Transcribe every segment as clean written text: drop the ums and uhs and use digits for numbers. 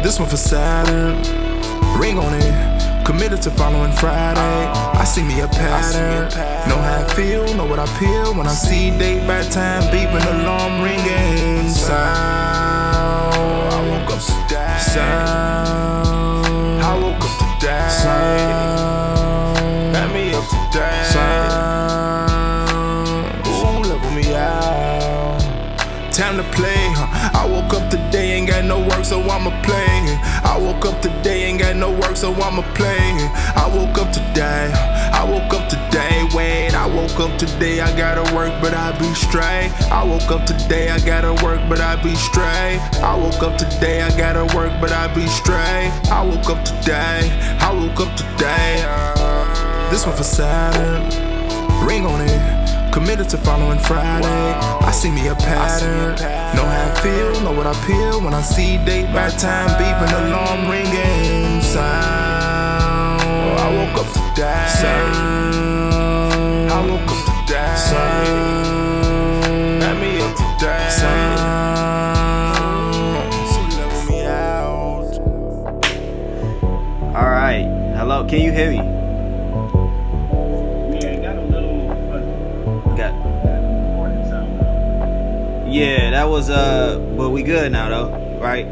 This one for Saturn. Ring on it. Committed to following Friday. I see me a pattern. Know how I feel, know what I peel when I see date by time, beeping alarm ringing. Sound. I woke up today. Sound. I woke up today. Sound. Let me up today. Sound. Ooh, level me out. Time to play, huh? I woke up today, ain't got no work, so I'ma play. I woke up today, ain't got no work, so I'ma play. I woke up today, I woke up today, wait. I woke up today, I gotta work, but I be straight. I woke up today, I gotta work, but I be straight. I woke up today, I gotta work, but I be straight. I woke up today, I woke up today. This one for Saturn, ring on it. Committed to following Friday. I see me a pattern. Know how I feel, know what I peel when I see date by time, beeping alarm ringing. Sound. I woke up today. Sound. I woke up today. Sound. Let me up today. Sound. Level me out. All right. Hello. Can you hear me? Yeah, that was but we good now though, right?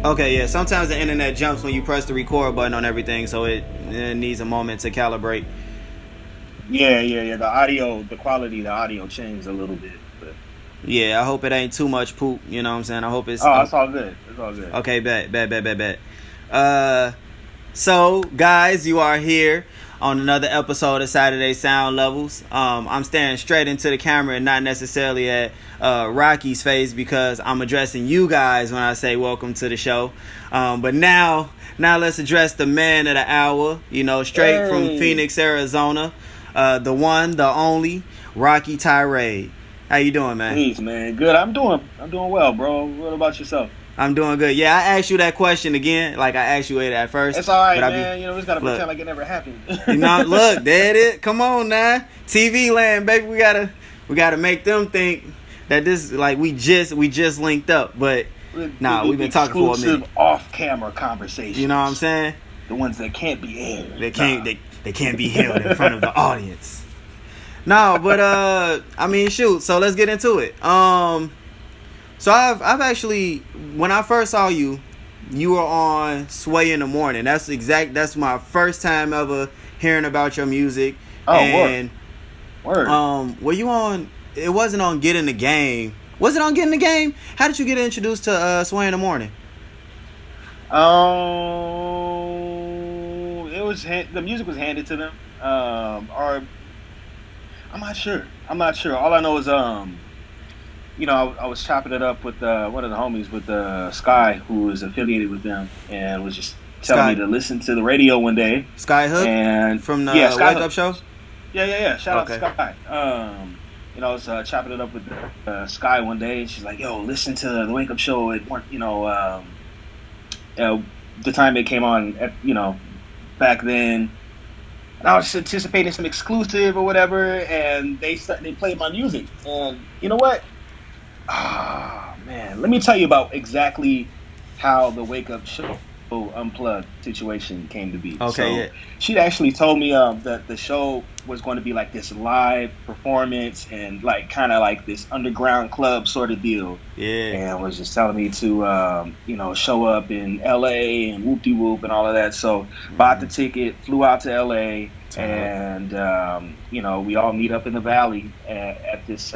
Okay, yeah. Sometimes the internet jumps when you press the record button on everything, so it needs a moment to calibrate. Yeah. The quality of the audio changed a little bit, but yeah, I hope it ain't too much poop. You know what I'm saying? I hope it's. Oh, it's all good. It's all good. Okay, bet. So guys, you are here on another episode of Saturday Sound Levels. I'm staring straight into the camera and not necessarily at RoQy's face because I'm addressing you guys when I say welcome to the show. But now let's address the man of the hour. You know, straight from Phoenix, Arizona, the one, the only, RoQy TyRaiD. How you doing, man? Please, man. Good. I'm doing well, bro. What about yourself? I'm doing good. Yeah, I asked you that question again, like I asked you it at first. It's all right, man. You know, we just gotta pretend like it never happened. You know, look, there it is. Come on now, TV land, baby. We gotta make them think that this like we just linked up, but we've been talking for a minute. Off-camera conversation. You know what I'm saying? The ones that can't be aired. They can't be held in front of the audience. No, but I mean, shoot. So let's get into it. So I've actually, when I first saw you, you were on Sway in the Morning. That's my first time ever hearing about your music. Oh, and word. Were you on? It wasn't on Get in the Game. Was it on Get in the Game? How did you get introduced to Sway in the Morning? It was the music was handed to them. Or I'm not sure. All I know is you know, I was chopping it up with one of the homies with Sky, who is affiliated with them, and was just telling me to listen to the radio one day. Sky Hook? And from the Wake Up Show? Yeah. Shout out to Sky. You know, I was chopping it up with Sky one day, and she's like, "Yo, listen to the Wake Up Show." It the time it came on, back then. And I was anticipating some exclusive or whatever, and they played my music, and you know what? Man, let me tell you about exactly how the Wake Up Show Unplugged situation came to be. Okay, She'd actually told me that the show was going to be like this live performance and like kind of like this underground club sort of deal. Yeah. And was just telling me to, show up in L.A. and whoop-de-whoop and all of that. So bought the ticket, flew out to L.A., and, we all meet up in the Valley at this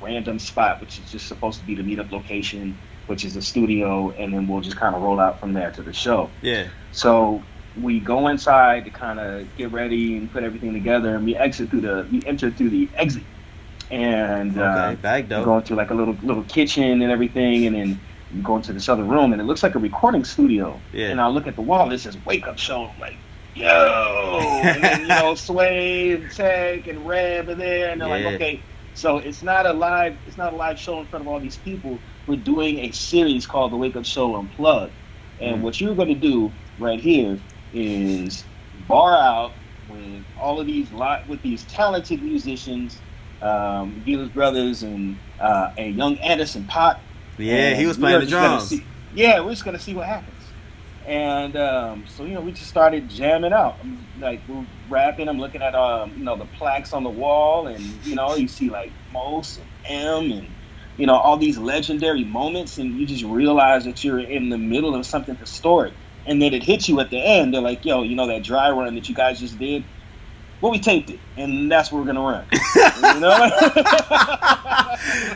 random spot, which is just supposed to be the meetup location, which is the studio, and then we'll just kind of roll out from there to the show. Yeah. So we go inside to kind of get ready and put everything together, and we enter through the exit. And going through like a little kitchen and everything, and then you go into this other room, and it looks like a recording studio. Yeah. And I look at the wall, it says Wake Up Show. I'm like, yo, and then Sway and Tech and Reb are there, and they're like, okay, so it's not a live show in front of all these people. We're doing a series called the Wake Up Show Unplugged, and what you're going to do right here is bar out with all of these talented musicians, Gilla's brothers and a young Anderson Pot. Yeah, he was playing the drums. yeah, we're just gonna see what happens. And so we just started jamming out. Like we're rapping. I'm looking at the plaques on the wall, and you see like Mos and M, and all these legendary moments, and you just realize that you're in the middle of something historic. And then it hits you at the end. They're like, yo, that dry run that you guys just did. Well, we taped it, and that's what we're gonna run.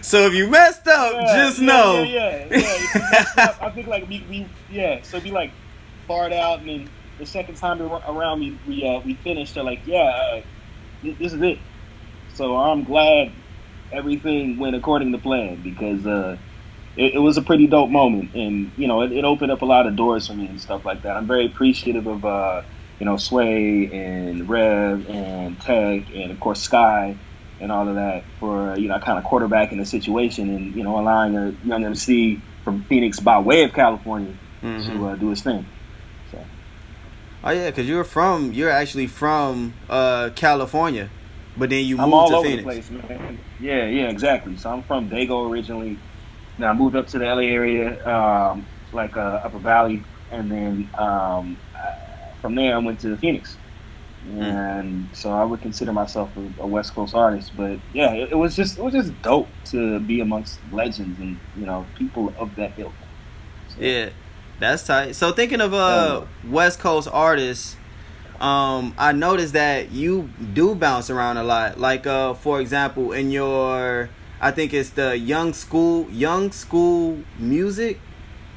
So if you messed up, just know. Yeah. If you messed up, I think like so it'd be like barred out, and then the second time around we finished. They're like, this is it. So I'm glad everything went according to plan, because it was a pretty dope moment, and it opened up a lot of doors for me and stuff like that. I'm very appreciative of Sway and Rev and Tech and of course Sky and all of that for kind of quarterbacking the situation, and allowing a young MC from Phoenix by way of California to do his thing. So. Oh yeah, because you're actually from California, but then you moved I'm all to over Phoenix. the place, man. Yeah, exactly. So I'm from Dago originally. Now I moved up to the LA area, Upper Valley, and then from there I went to Phoenix. And so I would consider myself a West Coast artist, but yeah, it was just dope to be amongst legends and people of that ilk. So, yeah, that's tight. So thinking of West Coast artists, I noticed that you do bounce around a lot. Like for example, in your, I think it's the young school music.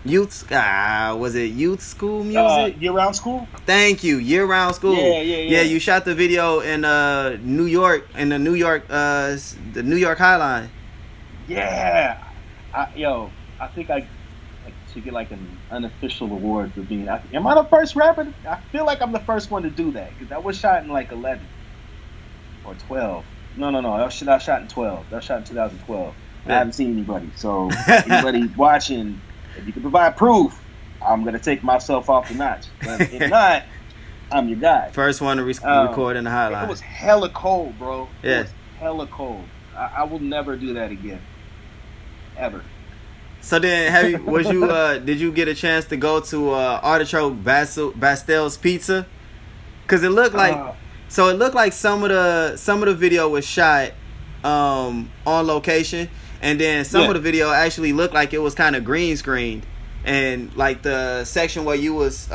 Was it youth school music? Year-round school? Thank you, year-round school. Yeah. You shot the video in New York, in the New York High Line. Yeah, I think I should get like an unofficial award for being. Am I the first rapper? I feel like I'm the first one to do that, because that was shot in like 11 or 12. No. That shot in 12. That shot in 2012. Yeah. I haven't seen anybody. So anybody watching, if you can provide proof, I'm gonna take myself off the notch. But if not, I'm your guy. First one to record in the High Line. It was hella cold, bro. Yeah. It was hella cold. I will never do that again, ever. So then, did you get a chance to go to Artichoke Bastel's Pizza? Cause it looked like, some of the video was shot on location, and then some of the video actually looked like it was kind of green screened, and like the section where you was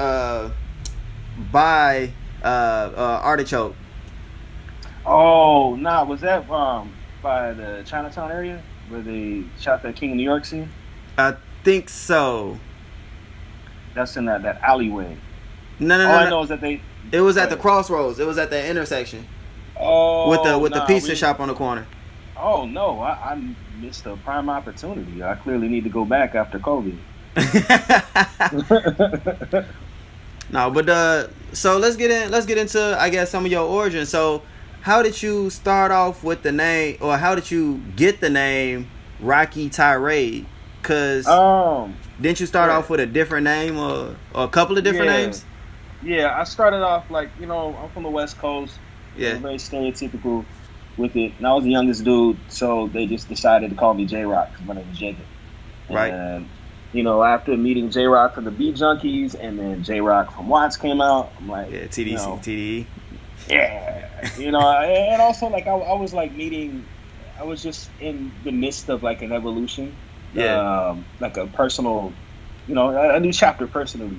by Artichoke. Oh, nah, was that by the Chinatown area where they shot that King of New York scene? I think so. That's in that alleyway. No. I know is that it was at the crossroads. It was at the intersection. Oh, with the pizza shop on the corner. Oh no, I missed a prime opportunity. I clearly need to go back after COVID. No, but so let's get into, I guess, some of your origin. So how did you start off with the name, or how did you get the name RoQy TyRaiD? Cause didn't you start off with a different name or a couple of different names? Yeah, I started off like, I'm from the West Coast. Yeah. Very stereotypical with it. And I was the youngest dude, so they just decided to call me J-Rock because my name is Jacob. Right. And, after meeting J-Rock from the Beat Junkies, and then J-Rock from Watts came out, I'm like... Yeah, TDE. Yeah. And also, like, I was, like, I was just in the midst of, like, an evolution. Yeah. Like a personal, a new chapter personally.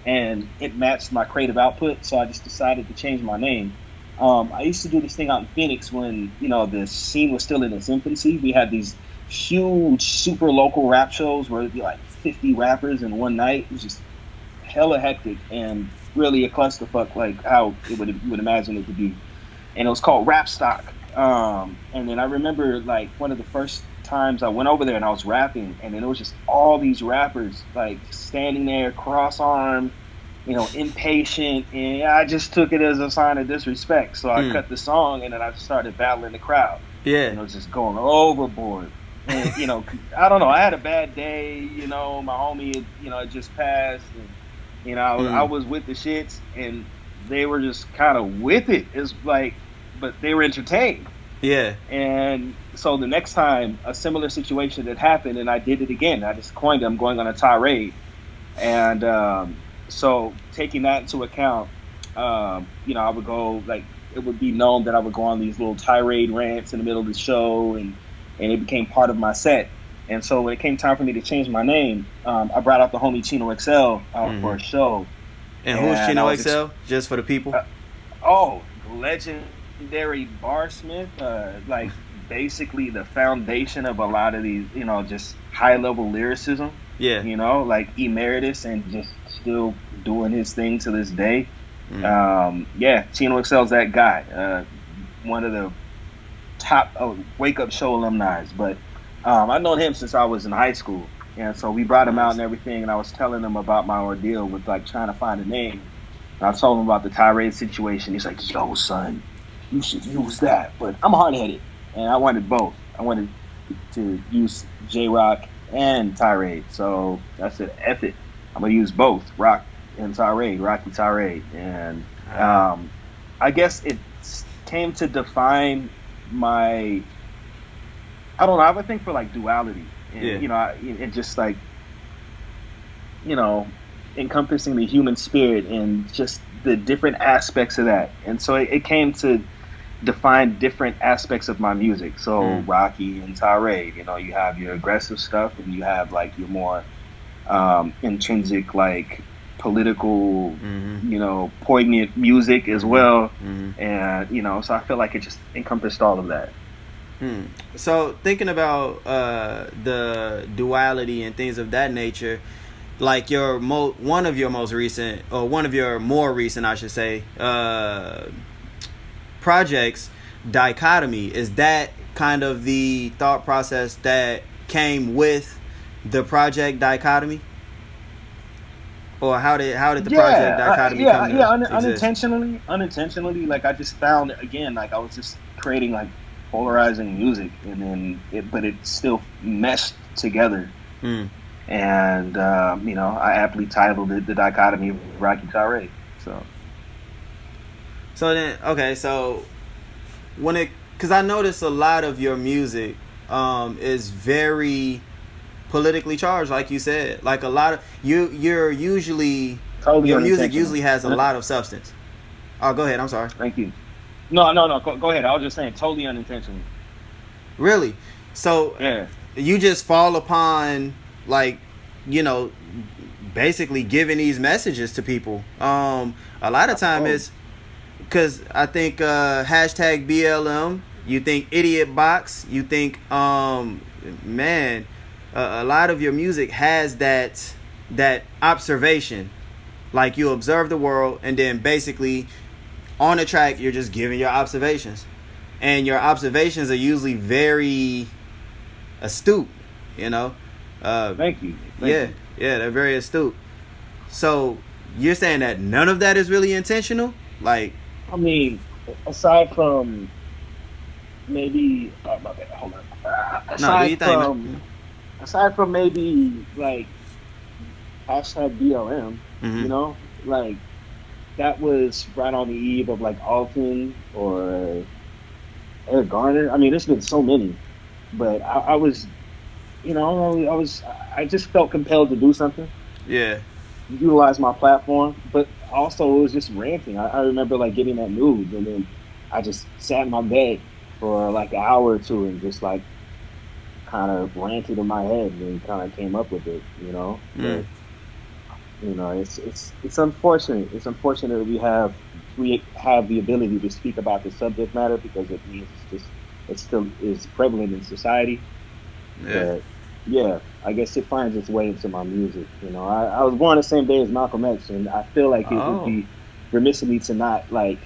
And it matched my creative output, so I just decided to change my name. I used to do this thing out in Phoenix when, the scene was still in its infancy. We had these huge, super local rap shows where it'd be like 50 rappers in one night. It was just hella hectic and really a clusterfuck, like how you would imagine it to be. And it was called Rap Stock. And then I remember, like, one of the first times I went over there and I was rapping, and then it was just all these rappers, like, standing there cross-armed, impatient, and I just took it as a sign of disrespect. So I cut the song, and then I just started battling the crowd. Yeah. And it was just going overboard. And, I don't know, I had a bad day, my homie had just passed, and, I was with the shits, and they were just kind of with it. It's like, but they were entertained. Yeah. And so the next time a similar situation had happened and I did it again, I just coined it, I'm going on a tirade. And so taking that into account, you know, I would go like, it would be known that I would go on these little tirade rants in the middle of the show, and it became part of my set. And so when it came time for me to change my name, I brought out the homie Chino XL for a show. And who's Chino XL? Just for the people? Legendary barsmith, like basically the foundation of a lot of these, you know, just high level lyricism. Yeah. You know, like emeritus and just still doing his thing to this day. Yeah, Chino XL's that guy. One of the top Wake Up Show alumni. But I've known him since I was in high school. And so we brought him out and everything, and I was telling him about my ordeal with like trying to find a name. And I told him about the TyRaiD situation. He's like, yo, son, you should use that. But I'm hard-headed, and I wanted both. I wanted to use J-Rock and TyRaiD. So I said, F it. I'm going to use both, Rock and TyRaiD, RoQy TyRaiD. And I guess it came to define my, I don't know, I would think for like duality. And, you know, it just like, you know, encompassing the human spirit and just the different aspects of that. And so it came to define different aspects of my music. So RoQy and TyRaiD, you know, you have your aggressive stuff and you have like your more intrinsic, like political, you know, poignant music as well. And, you know, so I feel like it just encompassed all of that. So thinking about the duality and things of that nature, like your one of your more recent, I should say, projects, Dichotomy, is that kind of the thought process that came with the project Dichotomy? Or how did the project Dichotomy come to exist? Unintentionally, like I just found, again, like I was just creating like polarizing music, and then it still meshed together. And you know, I aptly titled it the Dichotomy of RoQy TyRaiD. So then, okay, so because I notice a lot of your music is very politically charged, like you said. Like a lot of your music usually has a lot of substance. Oh, go ahead. I'm sorry. Thank you. No. Go ahead. I was just saying, totally unintentionally. Really? So yeah, you just fall upon, like, you know, basically giving these messages to people. A lot of time is because I think hashtag BLM. You think Idiot Box. You think man. A lot of your music has that observation, like you observe the world, and then basically on the track you're just giving your observations, and your observations are usually very astute, you know. Thank you. Yeah, they're very astute. So you're saying that none of that is really intentional? Like, I mean, aside from maybe my bad, hold on. Aside from maybe like hashtag BLM, you know, like that was right on the eve of like Alton or Eric Garner. I mean, there's been so many, but I was, you know, I just felt compelled to do something. Yeah. Utilize my platform, but also it was just ranting. I remember like getting that news, and then I just sat in my bed for like an hour or two and just like kind of ranted in my head and kind of came up with it, you know. But, you know, it's unfortunate. It's unfortunate that we have the ability to speak about the subject matter, because it means it still is prevalent in society. But yeah, I guess it finds its way into my music. You know, I was born the same day as Malcolm X, and I feel like it would be remiss of me to not like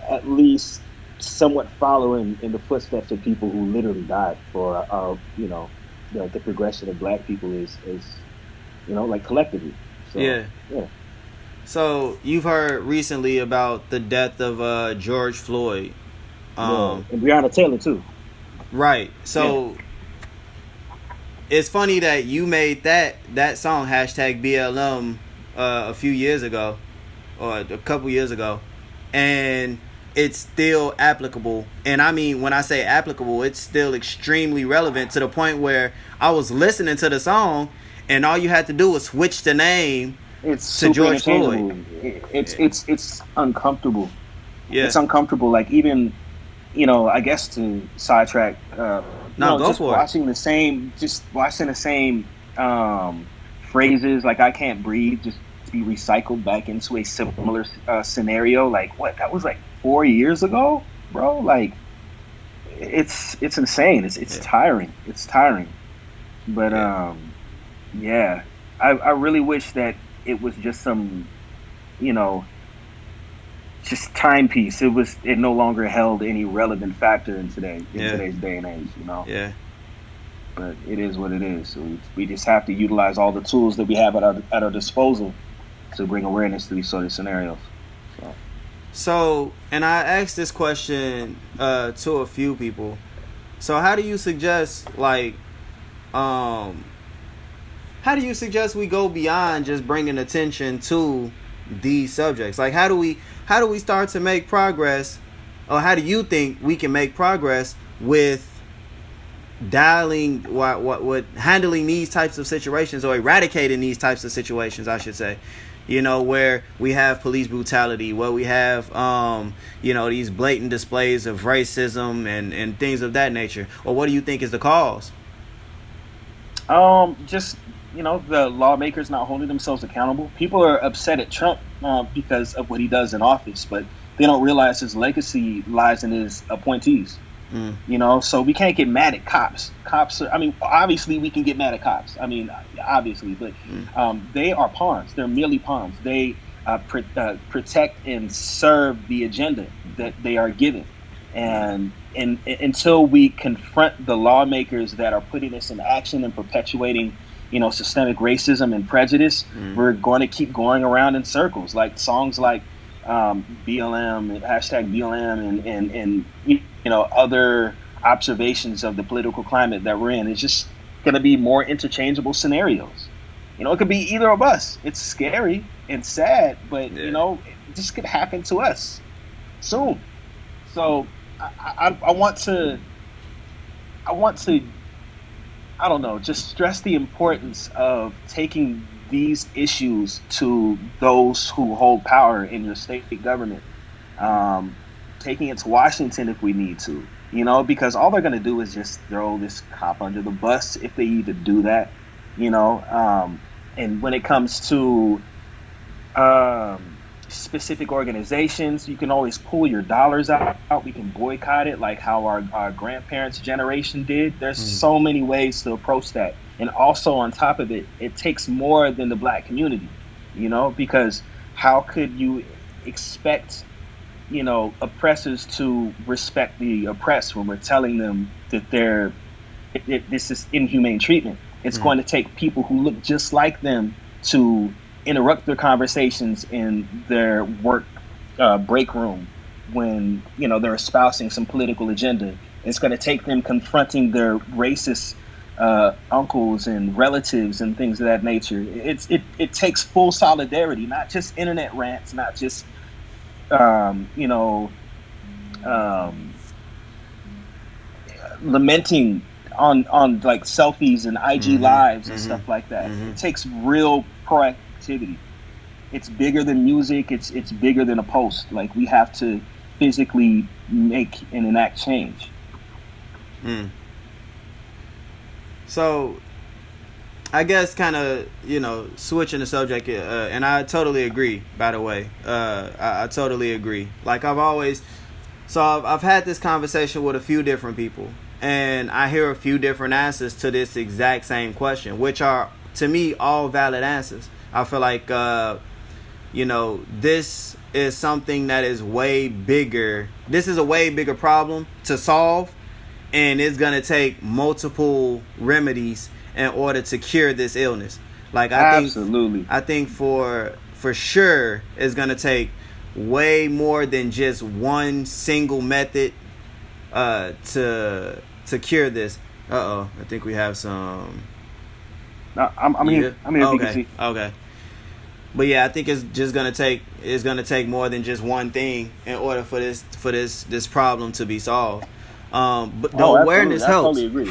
at least somewhat following in the footsteps of people who literally died for you know, the progression of Black people is you know, like collectively. So, yeah. So you've heard recently about the death of George Floyd, and Breonna Taylor too. Right. So it's funny that you made that song hashtag BLM a few years ago, or a couple years ago, and it's still applicable. And I mean, when I say applicable, it's still extremely relevant, to the point where I was listening to the song and all you had to do was switch the name It's to super George Floyd. It's uncomfortable. Yeah. It's uncomfortable. Like, even, I guess, to sidetrack, No, go just for it. watching the same phrases, like "I can't breathe," just to be recycled back into a similar scenario. Like, what? That was like 4 years ago, bro. Like, it's insane. It's tiring. It's tiring. But yeah, I really wish that it was just some, just timepiece. It no longer held any relevant factor in today's day and age. Yeah. But it is what it is. So we just have to utilize all the tools that we have at our disposal to bring awareness to these sort of scenarios. So, and I asked this question to a few people. So, how do you suggest we go beyond just bringing attention to these subjects? Like, how do we start to make progress, or how do you think we can make progress with handling these types of situations, or eradicating these types of situations, I should say, where we have police brutality, where we have these blatant displays of racism and things of that nature? Or what do you think is the cause? Just the lawmakers not holding themselves accountable. People are upset at Trump because of what he does in office, but they don't realize his legacy lies in his appointees. So we can't get mad at cops. Obviously we can get mad at cops. But they are pawns. They're merely pawns. They protect and serve the agenda that they are given. And until we confront the lawmakers that are putting this in action and perpetuating, systemic racism and prejudice, we're going to keep going around in circles. Like songs like BLM, hashtag BLM, and other observations of the political climate that we're in. It's just going to be more interchangeable scenarios. It could be either of us. It's scary and sad, but this could happen to us soon. So I want to I don't know, just stress the importance of taking these issues to those who hold power in your state government, taking it to Washington if we need to, because all they're going to do is just throw this cop under the bus if they need to do that, and when it comes to specific organizations, you can always pull your dollars out. We can boycott it like how our grandparents' generation did. There's so many ways to approach that. And also on top of it, it takes more than the black community, because how could you expect, oppressors to respect the oppressed when we're telling them that this is inhumane treatment? It's going to take people who look just like them to interrupt their conversations in their work break room when they're espousing some political agenda. It's going to take them confronting their racist uncles and relatives and things of that nature. It takes full solidarity, not just internet rants, not just lamenting on like selfies and IG lives and stuff like that. It takes real proactivity. It's bigger than music. It's bigger than a post. Like, we have to physically make and enact change. So, I guess kind of, switching the subject, and I totally agree, by the way. I totally agree. Like, I've had this conversation with a few different people, and I hear a few different answers to this exact same question, which are, to me, all valid answers. I feel like, this is something that is way bigger. This is a way bigger problem to solve, and it's going to take multiple remedies in order to cure this illness. Like, I think for sure it's going to take way more than just one single method to cure this. I think we have some. No, I'm here. I'm here. Okay. Okay. But yeah, I think it's gonna take more than just one thing in order for this problem to be solved. But the awareness helps. I totally agree.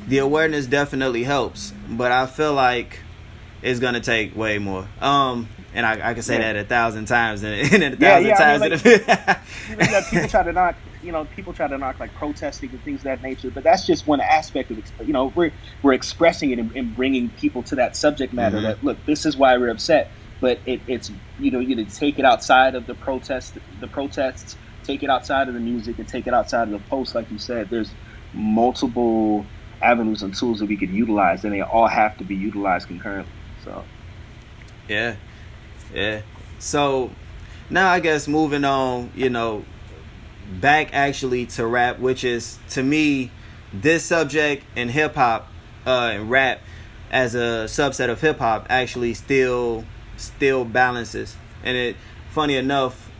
The awareness definitely helps, but I feel like it's gonna take way more. And I can say that 1,000 times and 1,000 times. I mean, like, people try to knock like protesting and things of that nature, but that's just one aspect of it. You know, we're expressing it and bringing people to that subject matter. That look, this is why we're upset. But it's you take it outside of the protests, take it outside of the music, and take it outside of the post. Like you said, there's multiple avenues and tools that we could utilize, and they all have to be utilized concurrently. So yeah. So now I guess moving on, back actually to rap, which is to me this subject in hip hop and rap as a subset of hip hop actually still balances. And it, funny enough,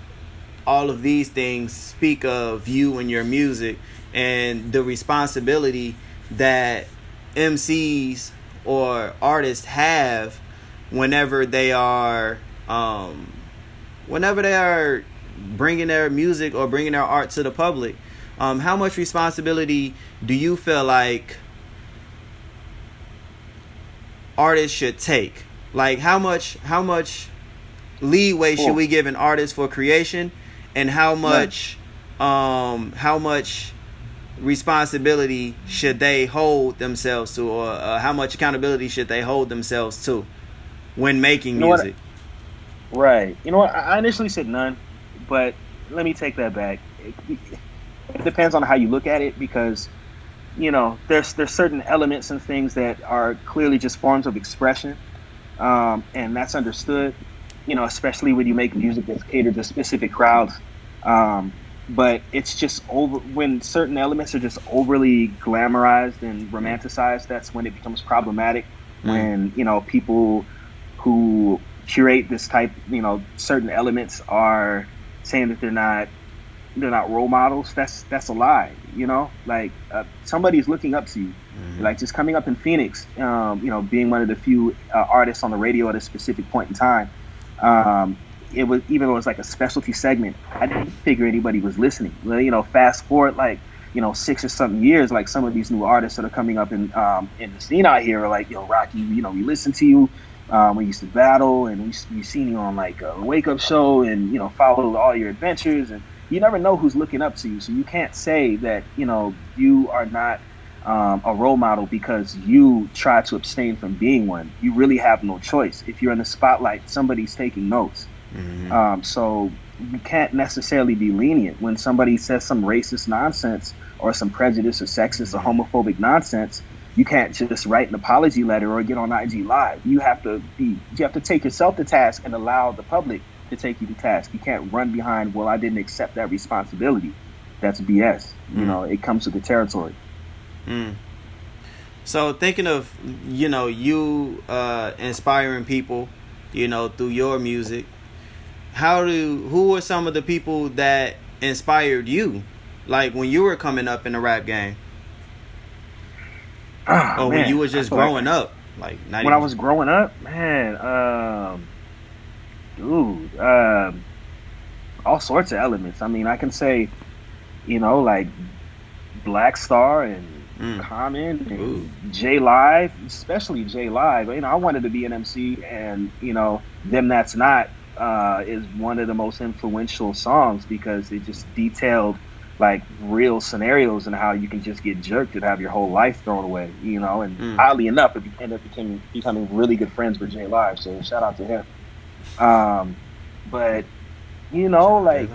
all of these things speak of you and your music and the responsibility that MCs or artists have whenever they are bringing their music or bringing their art to the public. How much responsibility do you feel like artists should take? Like how much leeway should we give an artist for creation, and how much responsibility should they hold themselves to, or how much accountability should they hold themselves to when making music? Right. You know what? I initially said none, but let me take that back. It depends on how you look at it, because there's certain elements and things that are clearly just forms of expression, and that's understood. Especially when you make music that's catered to specific crowds. But it's just when certain elements are just overly glamorized and romanticized. That's when it becomes problematic. When people who curate this type, certain elements are saying that they're not role models. That's a lie. Like somebody's looking up to you. Like just coming up in Phoenix, being one of the few artists on the radio at a specific point in time. It was, even though it was like a specialty segment, I didn't figure anybody was listening. Fast forward like 6 or something years, like some of these new artists that are coming up in the scene out here are like, RoQy, we listened to you. We used to battle, and we seen you on like a Wake Up show, and followed all your adventures, and you never know who's looking up to you. So you can't say that you are not a role model because you try to abstain from being one. You really have no choice. If you're in the spotlight, somebody's taking notes. So you can't necessarily be lenient when somebody says some racist nonsense or some prejudice or sexist or homophobic nonsense. You can't just write an apology letter or get on IG Live. You have to take yourself to task and allow the public to take you to task. You can't run behind, well, I didn't accept that responsibility. That's BS. It comes with the territory. So thinking of, you inspiring people, through your music, who are some of the people that inspired you? Like when you were coming up in the rap game? When you were just growing up? Like when I was growing up, man, all sorts of elements. I mean, I can say, like Black Star and Common and J Live, especially J Live. I wanted to be an MC, and Them That's Not is one of the most influential songs because it just detailed like real scenarios and how you can just get jerked and have your whole life thrown away, and oddly enough, it ended up becoming really good friends with J Live, so shout out to him. But like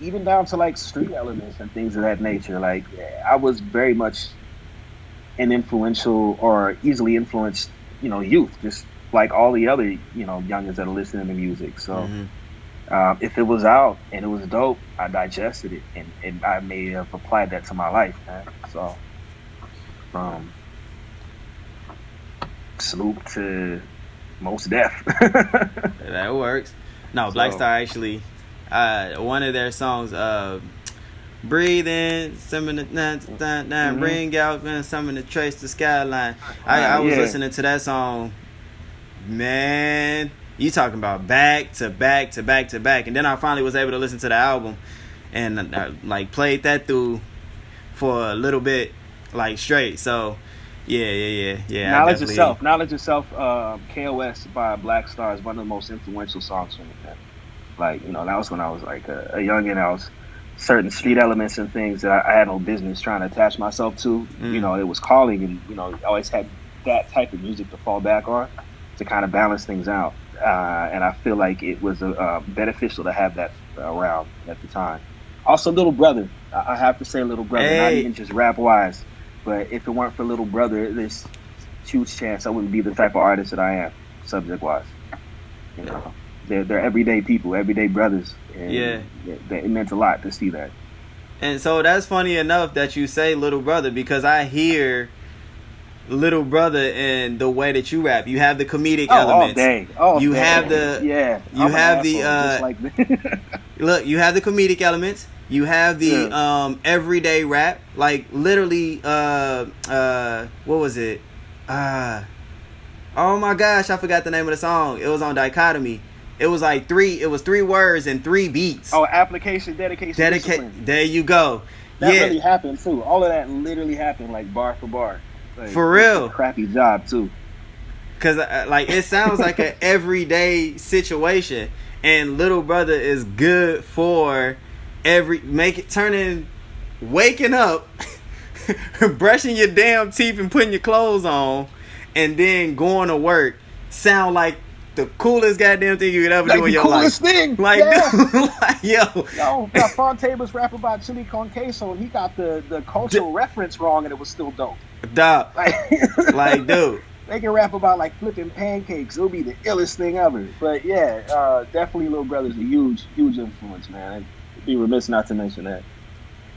even down to like street elements and things of that nature, like I was very much an influential or easily influenced, youth, just like all the other, youngins that are listening to music. So if it was out and it was dope, I digested it, and I may have applied that to my life, man. So from Snoop to Mos Def. That works. No, Black Star actually, one of their songs, breathe in, some of the bring out, man, some of the trace the skyline. I was listening to that song, man. You talking about back to back to back to back, and then I finally was able to listen to the album, and I, like played that through for a little bit, like straight. So Yeah. Knowledge Yourself. KOS by Black Star is one of the most influential songs from him. Like, you know, that was when I was like a youngin'. I was certain street elements and things that I had no business trying to attach myself to. You know, it was calling, and you know, I always had that type of music to fall back on to kind of balance things out. And I feel like it was beneficial to have that around at the time. Also, Little Brother. I have to say Little Brother, not even just rap-wise. But if it weren't for Little Brother, there's a huge chance I wouldn't be the type of artist that I am, subject-wise. You know, they're everyday people, everyday brothers. And it meant a lot to see that. And so that's funny enough that you say Little Brother, because I hear Little Brother in the way that you rap. You have the comedic elements. You have the You have the look. You have the comedic elements. You have the everyday rap. Like literally, what was it? Oh my gosh, I forgot the name of the song. It was on Dichotomy. It was like three words and 3 beats. Oh, application, dedication, discipline. There you go. That really happened too. All of that literally happened, like bar for bar. Like, for real. Crappy job too. Cause like it sounds like an everyday situation, and Little Brother is good for waking up, brushing your damn teeth and putting your clothes on, and then going to work. Sound like the coolest goddamn thing you could ever do in your life. Coolest thing. Like, dude, like, yo, Fonte was rapping about chili con queso, and he got the cultural reference wrong, and it was still dope. Dog. Like, dude. They can rap about like flipping pancakes. It'll be the illest thing ever. But definitely Little Brother's a huge influence, man. I'd be remiss not to mention that.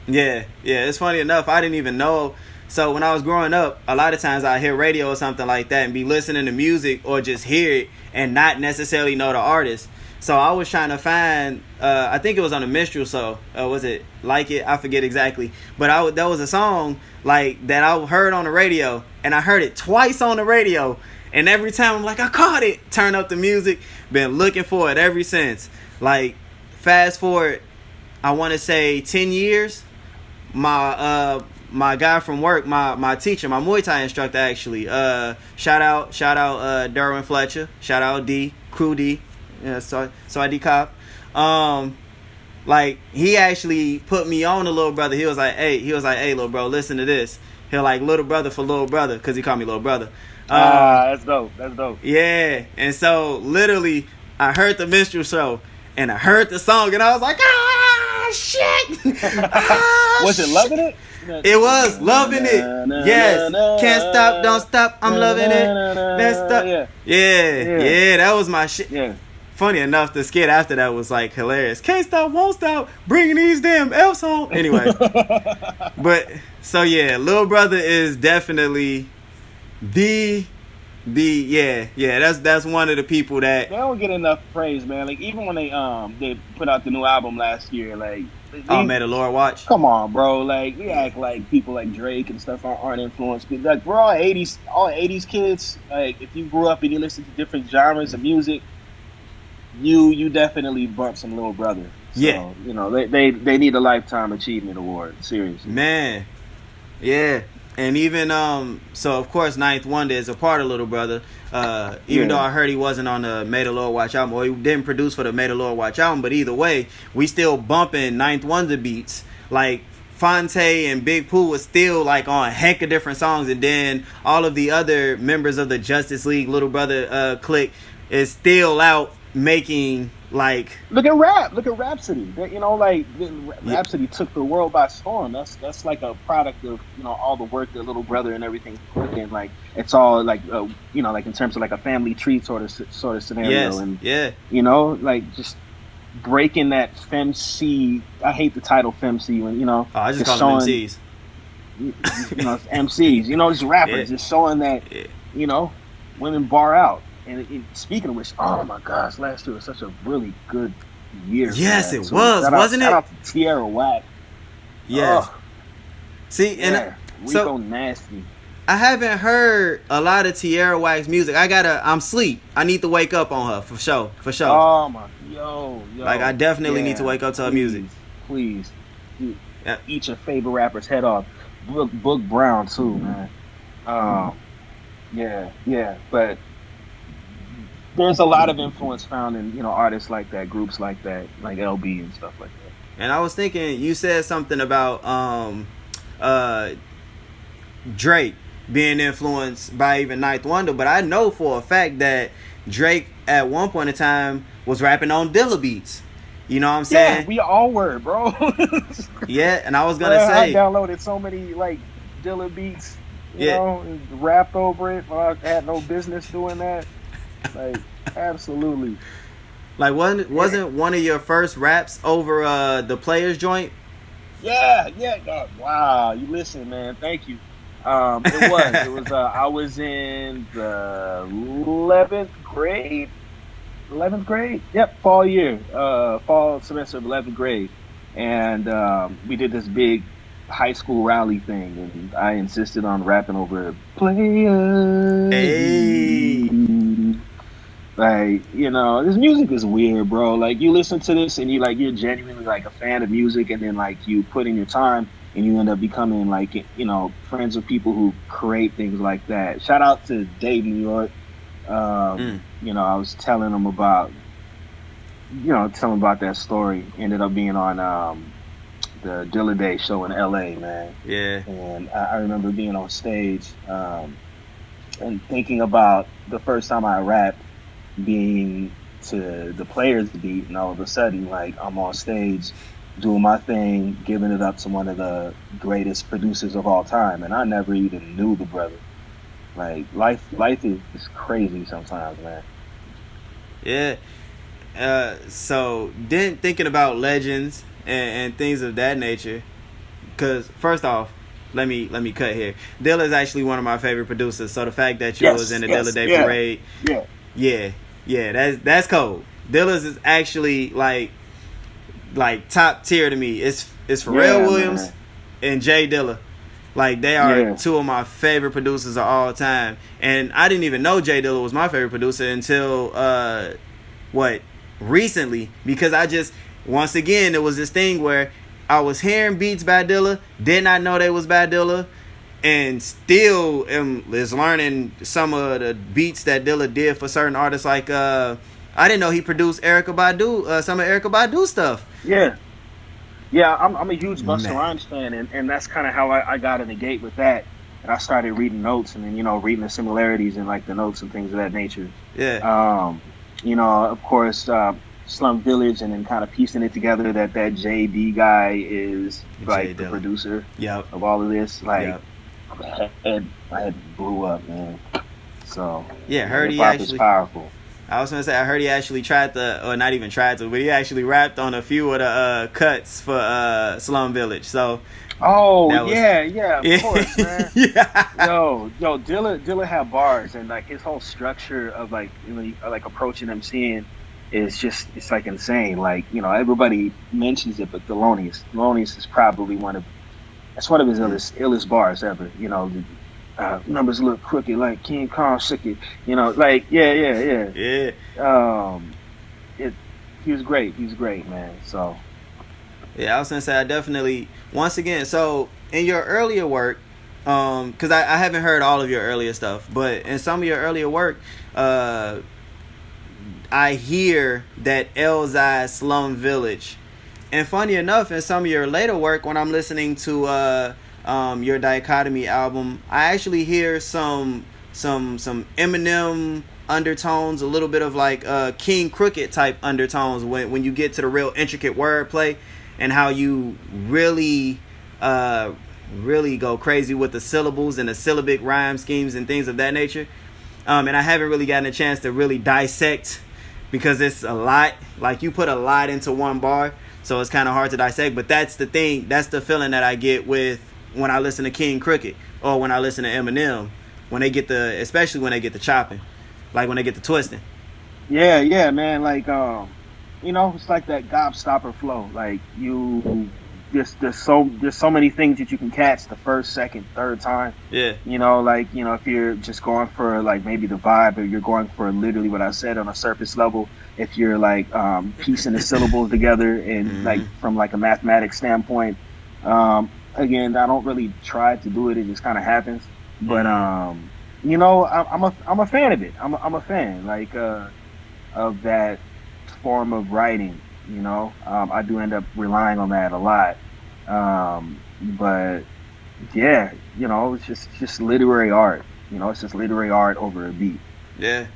Yeah. It's funny enough, I didn't even know. So when I was growing up, a lot of times I hear radio or something like that and be listening to music or just hear it and not necessarily know the artist. So I was trying to find, I think it was on a Minstrel show. Was it Like It? I forget exactly. But there was a song like that I heard on the radio, and I heard it twice on the radio. And every time I'm like, I caught it. Turn up the music. Been looking for it ever since. Like, fast forward, I want to say 10 years. My guy from work, my teacher, my Muay Thai instructor, actually. Shout out Derwin Fletcher. Shout out D, Crew D. Yeah, so I D Cop. Like, he actually put me on to Little Brother. He was like, hey, little bro, listen to this. He'll like Little Brother for Little Brother, because he called me Little Brother. That's dope. Yeah, and so literally, I heard the Minstrel show, and I heard the song, and I was like, shit. Was it Loving It? It was Loving It. Yes. Can't stop, don't stop. I'm loving it. Let's stop. Yeah. That was my shit. Yeah. Funny enough, the skit after that was like hilarious. Can't stop, won't stop. Bringing these damn F's home. Anyway. But so yeah, Little Brother is definitely that's one of the people that they don't get enough praise, man. Like, even when they put out the new album last year, like, May the Lord watch. Come on, bro. Like, we act like people like Drake and stuff aren't influenced, but like, we're all 80s kids. Like, if you grew up and you listen to different genres of music, you definitely bump some Little Brother. So, yeah, you know, they need a Lifetime Achievement Award. Seriously, man. Yeah. And even so of course Ninth Wonder is a part of Little Brother. Even though I heard he wasn't on the May the Lord Watch album, or he didn't produce for the May the Lord Watch album, but either way, we still bumping Ninth Wonder beats. Like, Fonte and Big Pooh was still like on a heck of different songs, and then all of the other members of the Justice League Little Brother clique is still out making, like, look at Rhapsody. You know, like, Rhapsody took the world by storm. That's like a product of, you know, all the work that Little Brother and everything put in. Like, it's all like you know, like in terms of like a family tree sort of scenario. Yes. And you know, like, just breaking that femc. I hate the title femc when, you know. Oh, I just call them MCs. You know, MCs. You know, just rappers just showing that you know, women bar out. And speaking of which, oh my gosh, last year was such a really good year. Yes, it was, wasn't it? Shout out to Tierra Whack. Yes. See, and Rico Nasty. I haven't heard a lot of Tierra Whack's music. I'm sleep. I need to wake up on her for sure. Oh my, yo. Like, I definitely need to wake up to her music. Please, eat your favorite rapper's head off. Book Brown too, man. Yeah, but there's a lot of influence found in, you know, artists like that, groups like that, like LB and stuff like that. And I was thinking, you said something about Drake being influenced by even Ninth Wonder, but I know for a fact that Drake at one point in time was rapping on Dilla beats. You know what I'm saying? Yeah, we all were, bro. Yeah, and I was gonna say, I downloaded so many like Dilla beats, you know, and rapped over it. Well, I had no business doing that. Like, absolutely. Like, wasn't one of your first raps over the Players joint? Yeah. Wow, you listen, man. Thank you. It was. I was in the 11th grade. 11th grade? Yep, fall semester of 11th grade. And we did this big high school rally thing, and I insisted on rapping over Players. Hey. Like, you know, this music is weird, bro. Like, you listen to this and you're genuinely like a fan of music, and then like you put in your time and you end up becoming like, you know, friends with people who create things like that. Shout out to Dave, New York. You know, I was telling him about that story. Ended up being on the Dilla Day show in LA, man. Yeah. And I remember being on stage and thinking about the first time I rapped being to the Players beat, and all of a sudden, like, I'm on stage doing my thing, giving it up to one of the greatest producers of all time, and I never even knew the brother. Like, life is crazy sometimes, man. Yeah. So then thinking about legends and things of that nature, because first off, let me cut here. Dilla is actually one of my favorite producers. So the fact that you was in the Dilla Day Parade, that's cold. Dilla's is actually like top tier to me. It's Pharrell Williams, man, and Jay Dilla. Like, they are two of my favorite producers of all time. And I didn't even know Jay Dilla was my favorite producer until recently, because I just, once again, it was this thing where I was hearing beats by Dilla, did not know they was by Dilla, and still is learning some of the beats that Dilla did for certain artists. Like, I didn't know he produced Erykah Badu, some of Erykah Badu stuff. Yeah, I'm a huge Busta Rhymes fan, and that's kind of how I got in the gate with that. And I started reading notes, and then, you know, reading the similarities and like the notes and things of that nature. Yeah. You know, of course, Slum Village, and then kind of piecing it together that JD guy is like the producer of all of this. Like, my head blew up, man. So yeah, heard he actually powerful. I was gonna say, I heard he actually tried to, or not even tried to, but he actually rapped on a few of the cuts for Slum Village. So of course, man. Yo, Dilla had bars, and like his whole structure of like, you know, like approaching MCing is just, it's like insane. Like, you know, everybody mentions it, but Thelonious is probably one of his illest bars ever. You know, numbers look crooked like King Kong shook it. You know, like yeah. He was great. He was great, man. So yeah, I was gonna say, I definitely, once again, so in your earlier work, because I haven't heard all of your earlier stuff, but in some of your earlier work, I hear that Elzai, Slum Village, and funny enough, in some of your later work, when I'm listening to your Dichotomy album, I actually hear some Eminem undertones, a little bit of like King Crooked type undertones when you get to the real intricate wordplay, and how you really go crazy with the syllables and the syllabic rhyme schemes and things of that nature. And I haven't really gotten a chance to really dissect, because it's a lot. Like, you put a lot into one bar, so it's kind of hard to dissect. But that's the thing. That's the feeling that I get with when I listen to King Crooked, or when I listen to Eminem, especially when they get the chopping, like when they get the twisting. Yeah, man. Like, you know, it's like that gobstopper flow. Like, there's so many things that you can catch the first, second, third time. Yeah. You know, like, you know, if you're just going for like maybe the vibe, or you're going for literally what I said on a surface level, if you're like piecing the syllables together and like from like a mathematics standpoint. Again, I don't really try to do it. It just kind of happens. But you know, I'm a fan of it. I'm a fan like of that form of writing. You know, I do end up relying on that a lot. But yeah, you know, it's just literary art. You know, it's just literary art over a beat. Yeah.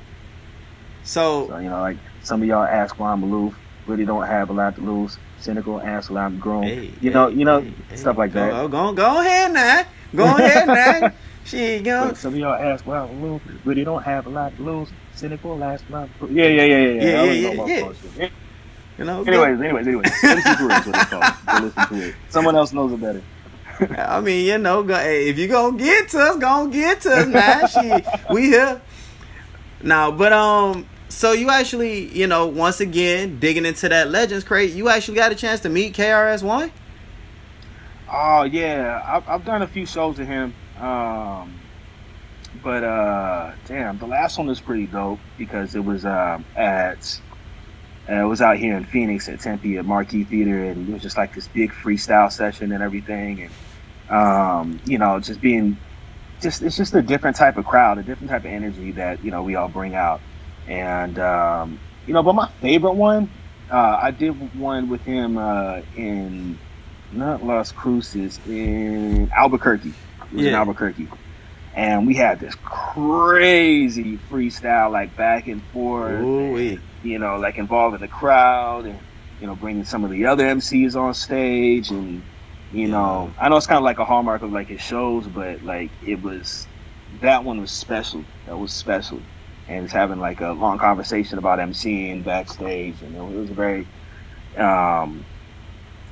So you know, like some of y'all ask why I'm aloof, really don't have a lot to lose. Cynical, answer I'm grown. Stuff like that. Go ahead now. Go ahead now. She go. But some of y'all ask why I'm aloof, really don't have a lot to lose. Cynical, ask why I'm Yeah. You know. Anyways. Listen to it. What it's called. Go listen to it. Someone else knows it better. I mean, you know, if you gonna get to us, man. We here. Now, but so you actually, you know, once again digging into that Legends crate, you actually got a chance to meet KRS-One? Oh yeah, I've done a few shows with him, but damn, the last one was pretty dope because it was it was out here in Phoenix at Tempe at Marquee Theater, and it was just like this big freestyle session and everything, and you know, it's just a different type of crowd, a different type of energy that, you know, we all bring out. And you know, but my favorite one, I did one with him in not Las Cruces, in Albuquerque. It was in Albuquerque, and we had this crazy freestyle, like back and forth. And, you know, like involving the crowd, and you know, bringing some of the other MCs on stage, and you know, I know it's kind of like a hallmark of like his shows, but like that one was special. That was special. And it's having like a long conversation about MCing backstage, and it was a very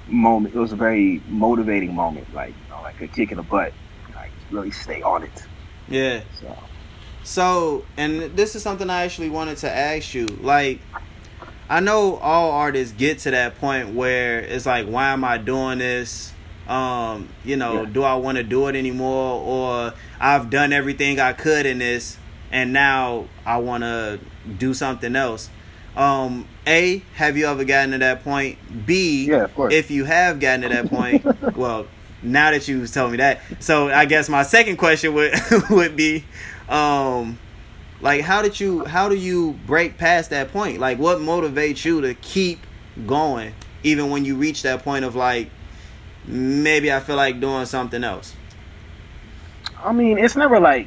moment. It was a very motivating moment, like, you know, like a kick in the butt. Like, really stay on it. Yeah. So, and this is something I actually wanted to ask you. Like, I know all artists get to that point where it's like, why am I doing this? You know, do I want to do it anymore? Or I've done everything I could in this, and now I want to do something else. A, have you ever gotten to that point? B, yeah, of course. If you have gotten to that point, well, now that you told me that, so I guess my second question would be, like, how do you break past that point? Like, what motivates you to keep going even when you reach that point of like, maybe I feel like doing something else? I mean, it's never like,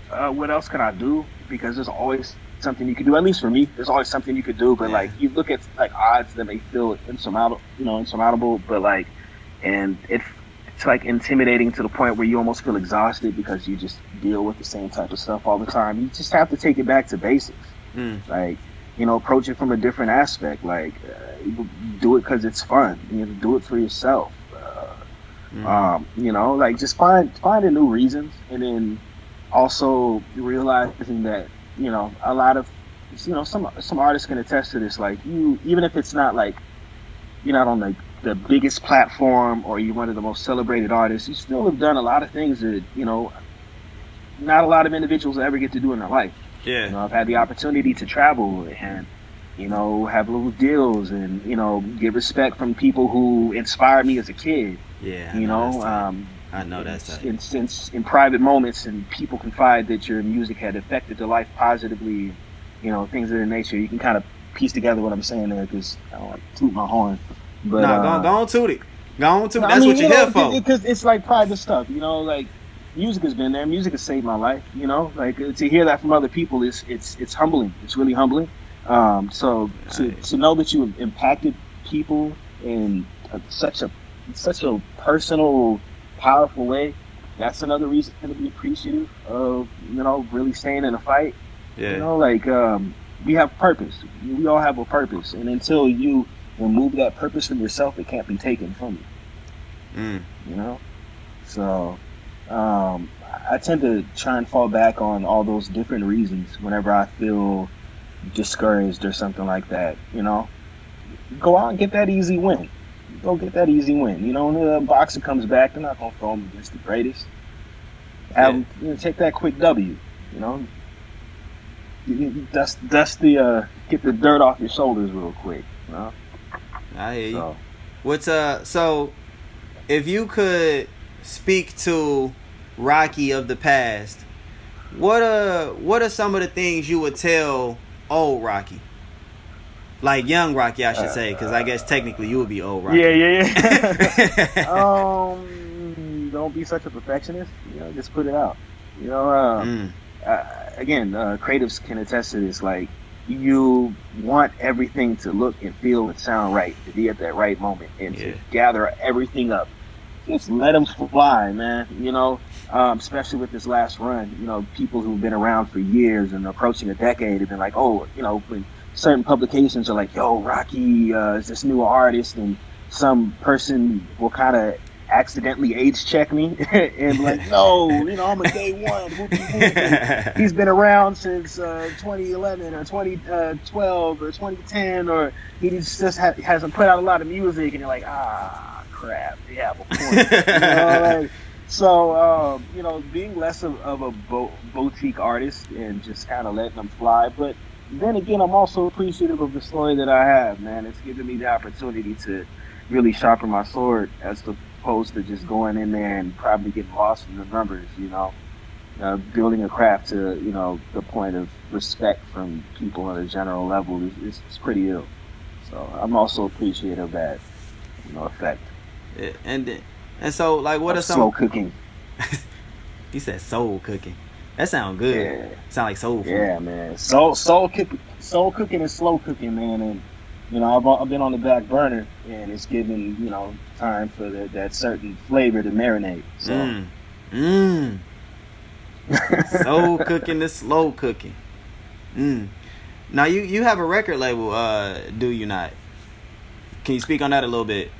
what else can I do? Because there's always something you can do. At least for me, there's always something you could do. But like, you look at like odds that may feel insurmountable, but like, and it's like intimidating to the point where you almost feel exhausted because you just deal with the same type of stuff all the time. You just have to take it back to basics. Like, you know, approach it from a different aspect. Like, do it because it's fun. You know, do it for yourself. You know, like, just find a new reasons, and then also realizing that, you know, a lot of, you know, some artists can attest to this. Like, you, even if it's not like you're not on like the biggest platform or you're one of the most celebrated artists, you still have done a lot of things that, you know, not a lot of individuals ever get to do in their life. Yeah. You know, I've had the opportunity to travel and, you know, have little deals and, you know, get respect from people who inspired me as a kid. Yeah. You know, I know that's in private moments, and people confide that your music had affected their life positively, you know, things of that nature. You can kind of piece together what I'm saying there, because I don't like toot my horn. But go on toot it. Go on toot it. No, That's what you're here for. Because it's like private stuff, you know, like music has been there. Music has saved my life, you know, like to hear that from other people it's humbling. It's really humbling. So to know that you have impacted people in such a personal, powerful way, that's another reason to be appreciative of, you know, really staying in a fight. Yeah. You know, like, we have purpose. We all have a purpose, and until you remove that purpose from yourself, it can't be taken from you. You know, so I tend to try and fall back on all those different reasons whenever I feel discouraged or something like that. You know, go out and get that easy win. Go get that easy win. You know, when the boxer comes back, they're not gonna throw him against the greatest. You know, take that quick W. You know, dust the get the dirt off your shoulders real quick. You know? I hear you. What's so if you could speak to RoQy of the past, what are some of the things you would tell old RoQy? Like young RoQy, I should say, because I guess technically you would be old RoQy. Yeah. Don't be such a perfectionist. Just put it out. Again, creatives can attest to this. Like, you want everything to look and feel and sound right, to be at that right moment, and to gather everything up. Just let them fly, man. Especially with this last run. People who've been around for years and approaching a decade have been like, when certain publications are like, yo, RoQy is this new artist, and some person will kind of accidentally age check me and be like, no, I'm a day one. He's been around since 2011 or 2012 or 2010, or he just hasn't put out a lot of music, and you're like, crap, they have a point. So being less of a boutique artist and just kind of letting them fly. But then again, I'm also appreciative of the story that I have, man. It's given me the opportunity to really sharpen my sword as opposed to just going in there and probably getting lost in the numbers, building a craft to, the point of respect from people on a general level is pretty ill. So I'm also appreciative of that, effect. And so, like, what are some slow cooking? You said soul cooking. That sounds good. Yeah. Sound like soul food. Yeah, man. Soul cooking is slow cooking, man. And I've been on the back burner, and it's given time for that certain flavor to marinate. So. Soul cooking is slow cooking. Now you have a record label, do you not? Can you speak on that a little bit?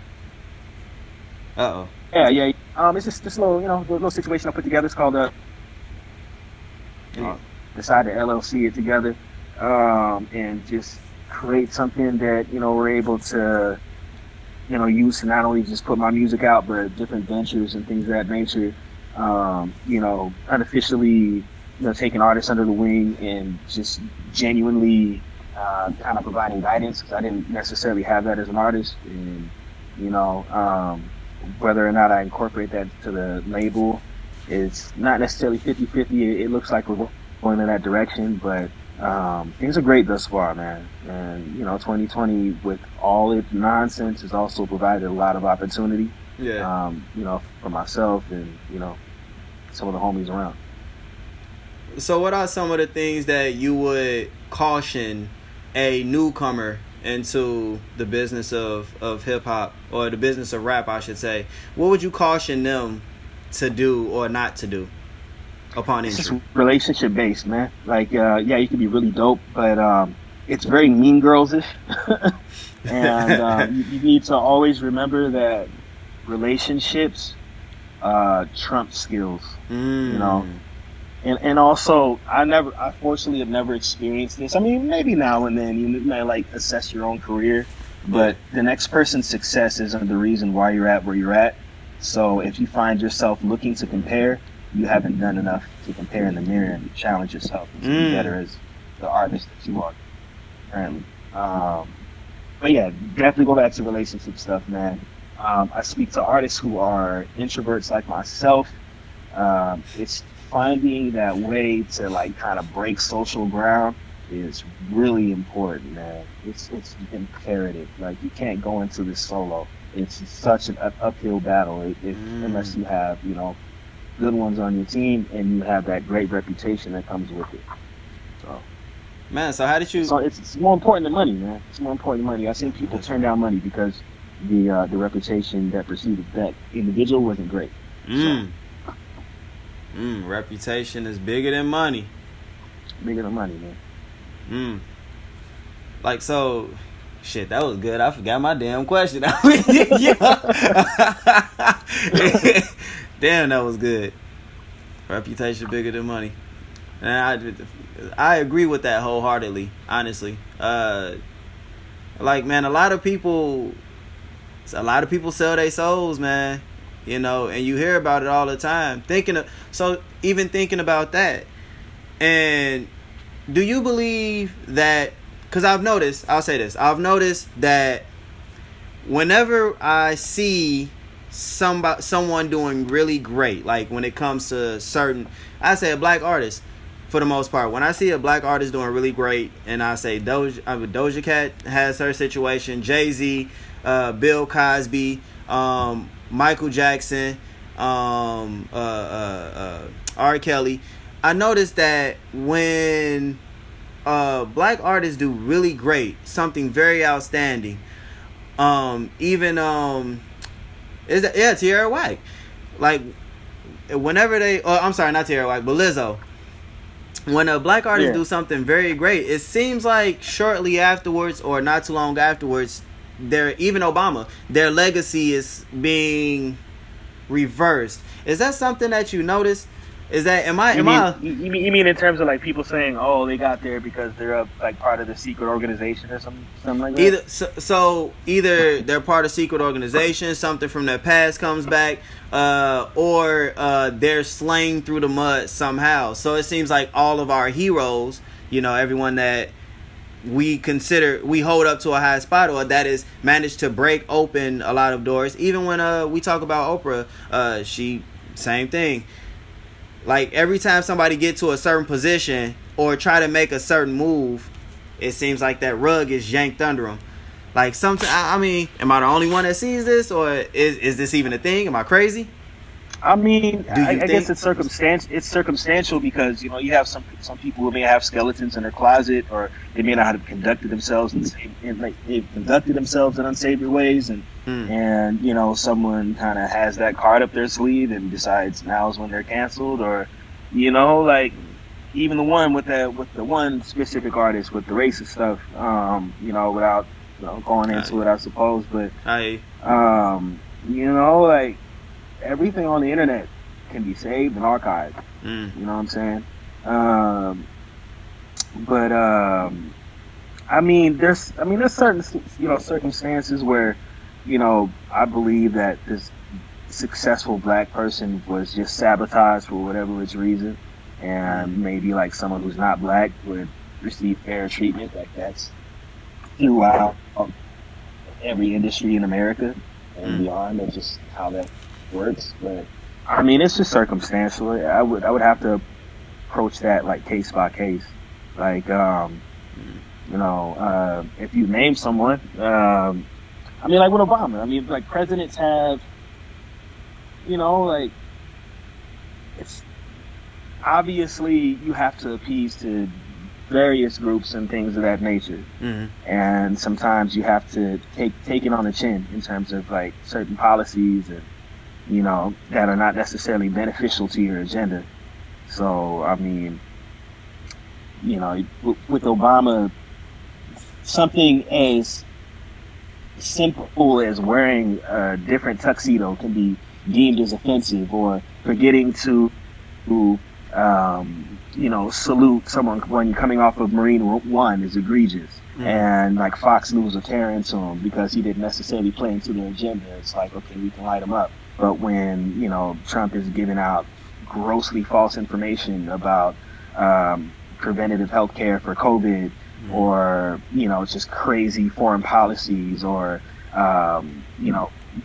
Yeah. It's just this little situation I put together. It's called decided to LLC it together, and just create something that we're able to use to not only just put my music out, but different ventures and things of that nature. Unofficially taking artists under the wing and just genuinely kind of providing guidance, because I didn't necessarily have that as an artist. And whether or not I incorporate that to the label, it's not necessarily 50-50. It looks like we're going in that direction, but things are great thus far, man. And 2020, with all its nonsense, has also provided a lot of opportunity. For myself and some of the homies around. So what are some of the things that you would caution a newcomer into the business of hip-hop, or the business of rap, I should say? What would you caution them to do or not to do upon entry? It's just relationship based, man. Like, you can be really dope, but it's very Mean Girls-ish. And you need to always remember that relationships trump skills, And also, I fortunately have never experienced this. I mean, maybe now and then you may like assess your own career, but the next person's success isn't the reason why you're at where you're at. So if you find yourself looking to compare, you haven't done enough to compare in the mirror and challenge yourself to be better as the artist that you are currently. But yeah, definitely go back to relationship stuff, man. I speak to artists who are introverts like myself. It's finding that way to like kind of break social ground is really important, man. It's imperative. Like, you can't go into this solo. It's such an uphill battle unless you have good ones on your team and you have that great reputation that comes with it. So, man, so how did you? So it's more important than money, man. It's more important than money. I've seen people turn down money because the reputation that preceded that individual wasn't great. Reputation is bigger than money. Bigger than money, man. Like, so, shit, that was good. I forgot my damn question. Damn, that was good. Reputation bigger than money. And I agree with that wholeheartedly, honestly. Like, man, a lot of people sell their souls, man. And you hear about it all the time. Even thinking about that. And do you believe that, because I've noticed that whenever I see someone doing really great, like when it comes to certain, I say a black artist for the most part. When I see a black artist doing really great, and I say Doja Cat has her situation, Jay-Z, Bill Cosby, Michael Jackson, R. Kelly, I noticed that when black artists do really great, something very outstanding, Tierra Whack, like whenever I'm sorry, not Tierra Whack, but Lizzo. When a black artist do something very great, it seems like shortly afterwards, or not too long afterwards, even Obama, their legacy is being reversed. Is that something that you notice? Is that you mean in terms of like people saying, oh, they got there because they're like part of the secret organization or something like that? Either they're part of secret organization, something from their past comes back, or they're slain through the mud somehow. So it seems like all of our heroes, everyone that we hold up to a high spot, or that is managed to break open a lot of doors. Even when we talk about Oprah, she same thing. Like every time somebody get to a certain position or try to make a certain move, it seems like that rug is yanked under them. Like sometimes, am I the only one that sees this, or is this even a thing? Am I crazy? I mean, I guess it's circumstantial because you have some people who may have skeletons in their closet, or they may not have conducted themselves they've conducted themselves in unsavory ways, and someone kind of has that card up their sleeve and decides now is when they're canceled, or like even the one with the one specific artist with the racist stuff, without going into it, I suppose, but like. Everything on the internet can be saved and archived. You know what I'm saying? There's certain circumstances where I believe that this successful black person was just sabotaged for whatever its reason, and maybe like someone who's not black would receive fair treatment. Like that's throughout every industry in America and beyond. That's just how that works. But it's just circumstantial. I would have to approach that like case by case. Like if you name someone, like with Obama, like presidents have, like it's obviously you have to appease to various groups and things of that nature, and sometimes you have to take it on the chin in terms of like certain policies and that are not necessarily beneficial to your agenda. So, with Obama, something as simple as wearing a different tuxedo can be deemed as offensive, or forgetting to salute someone when coming off of Marine One is egregious. And like Fox News will tear into him because he didn't necessarily play into their agenda. It's like, okay, we can light him up. But when, Trump is giving out grossly false information about preventative health care for COVID, or, just crazy foreign policies, or,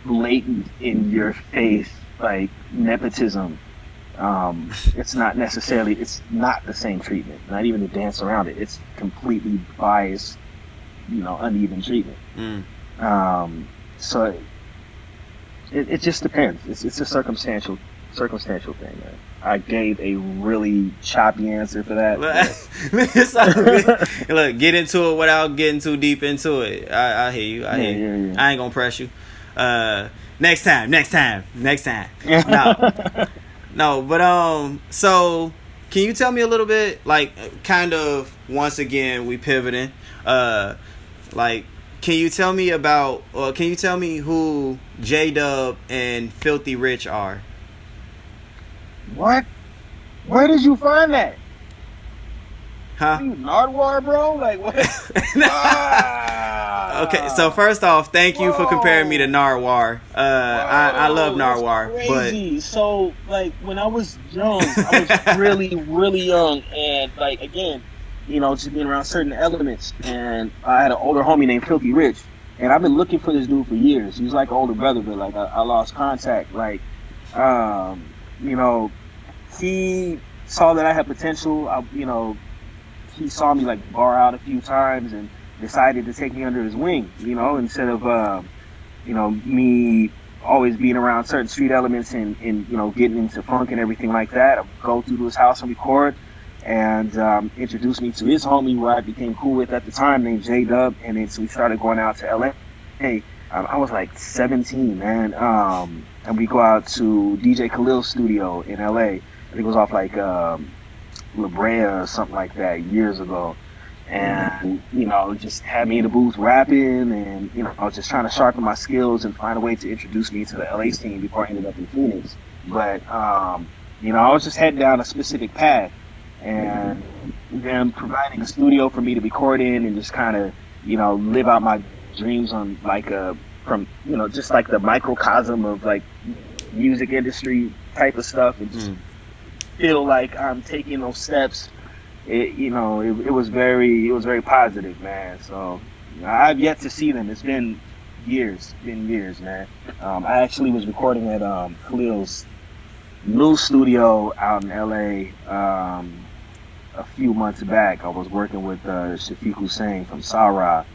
blatant in your face, like nepotism, it's not the same treatment. Not even to dance around it. It's completely biased, uneven treatment. So it just depends. It's a circumstantial thing, man. I gave a really choppy answer for that. Look, get into it without getting too deep into it. I hear you. I hear you. I ain't gonna press you. Next time. No, but so can you tell me a little bit, like, kind of once again we pivoting, like, can you tell me who J-Dub and Filthy Rich are? What? Where did you find that? Huh? Are you Nardwuar, bro? Like, what? Okay, so first off, thank you for comparing me to Nardwuar. I love Nardwuar, crazy. But so, like, when I was young, I was really, really young, and like, again, just being around certain elements, and I had an older homie named Filthy Rich, And I've been looking for this dude for years. He was like an older brother, but like I lost contact. Like, you know, he saw that I had potential. You know, he saw me like bar out a few times and decided to take me under his wing. You know, instead of you know, me always being around certain street elements and you know, getting into funk and everything like that. I would go through to his house and record, and introduced me to his homie who I became cool with at the time, named J-Dub, and then so we started going out to LA. I was like 17, man, and we go out to DJ Khalil's studio in LA. I think it was off like La Brea or something like that years ago. And, you know, just had me in the booth rapping, and, you know, I was just trying to sharpen my skills and find a way to introduce me to the LA scene before I ended up in Phoenix. But, you know, I was just heading down a specific path, and them providing a studio for me to record in and just kind of, you know, live out my dreams on like from, you know, just like the microcosm of like music industry type of stuff, and just feel like I'm taking those steps. It was very positive, man. So I've yet to see them. It's been years, man. I actually was recording at Khalil's new studio out in LA a few months back. I was working with Shafiq Hussein from Sarah,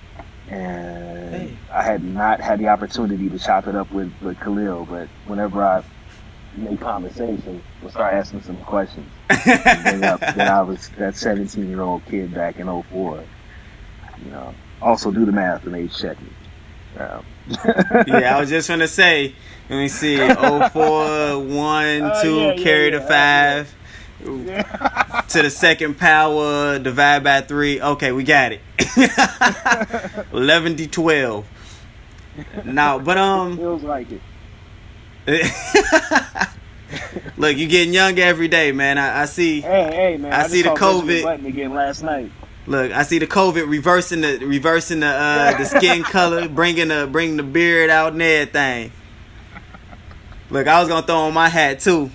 and I had not had the opportunity to chop it up with Khalil, but whenever I make conversation, we'll start asking some questions. Bring up that I was that 17-year-old kid back in 04. You know, also do the math and age check me. Yeah, I was just gonna say, let me see, 04, 1, 2, carry the 5 to the second power, divide by 3. Okay, we got it. 11 to 12. No, but feels like it. Look, you getting younger every day, man. I see. Hey, man. I see the COVID button again last night. Look, I see the COVID reversing the skin color, bringing the beard out and everything. Look, I was gonna throw on my hat too.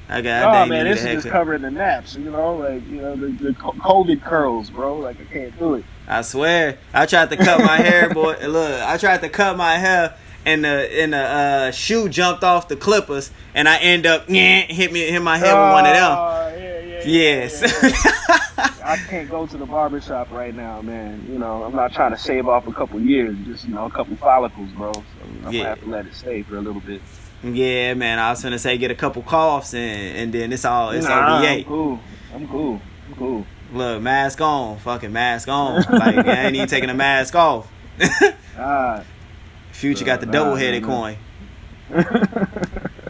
Oh man, this is just covering the naps. You know, like, you know, the COVID curls, bro. Like, I can't do it. I swear, I tried to cut my hair, boy. Look, I tried to cut my hair. And the shoe jumped off the clippers, and I end up hit my head with one of them. Yes. Yeah. I can't go to the barbershop right now, man. You know, I'm not trying to shave off a couple years, just, you know, a couple follicles, bro. So I'm gonna have to let it stay for a little bit. Yeah, man. I was gonna say get a couple coughs, and then it's over. I'm cool. Look, mask on, fucking mask on. Like, I ain't even taking a mask off. Future got the double-headed coin.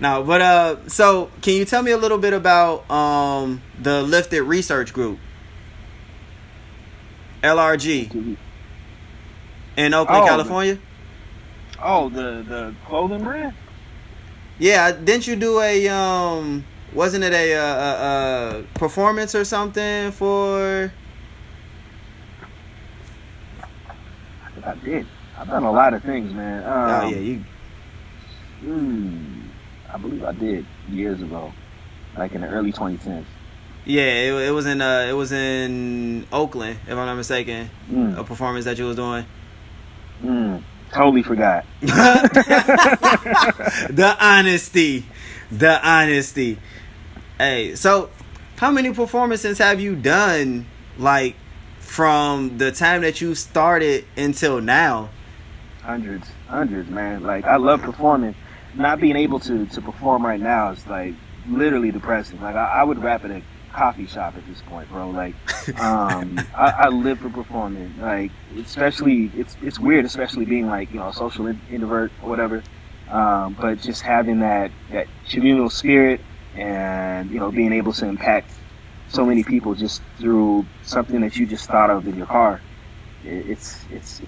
No, but so can you tell me a little bit about the Lifted Research Group, LRG, in Oakland, California? The clothing brand? Yeah, didn't you do a wasn't it a performance or something for? I did. I've done a lot of things, man. I believe I did years ago, like in the early 2010s. Yeah, it was in Oakland, if I'm not mistaken. A performance that you was doing. Totally forgot. The honesty. Hey, so how many performances have you done, like, from the time that you started until now? Hundreds, man. Like, I love performing. Not being able to perform right now is like literally depressing. Like, I would rap at a coffee shop at this point, bro. Like, I live for performing. Like, especially it's weird, especially being like, you know, a social introvert or whatever. But just having that communal spirit, and, you know, being able to impact so many people just through something that you just thought of in your car. It's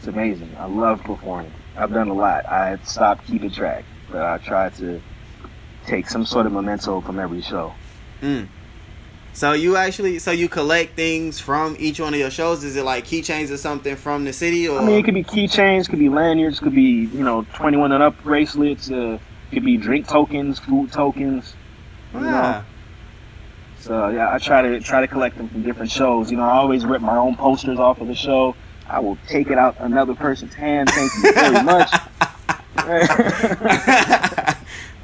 amazing. I love performing. I've done a lot. I stopped keeping track, but I try to take some sort of memento from every show. So you collect things from each one of your shows? Is it like keychains or something from the city? Or? I mean, it could be keychains, could be lanyards, could be, you know, 21 and up bracelets, could be drink tokens, food tokens. You know? So yeah, I try to collect them from different shows. You know, I always rip my own posters off of the show. I will take it out another person's hand. Thank you very much.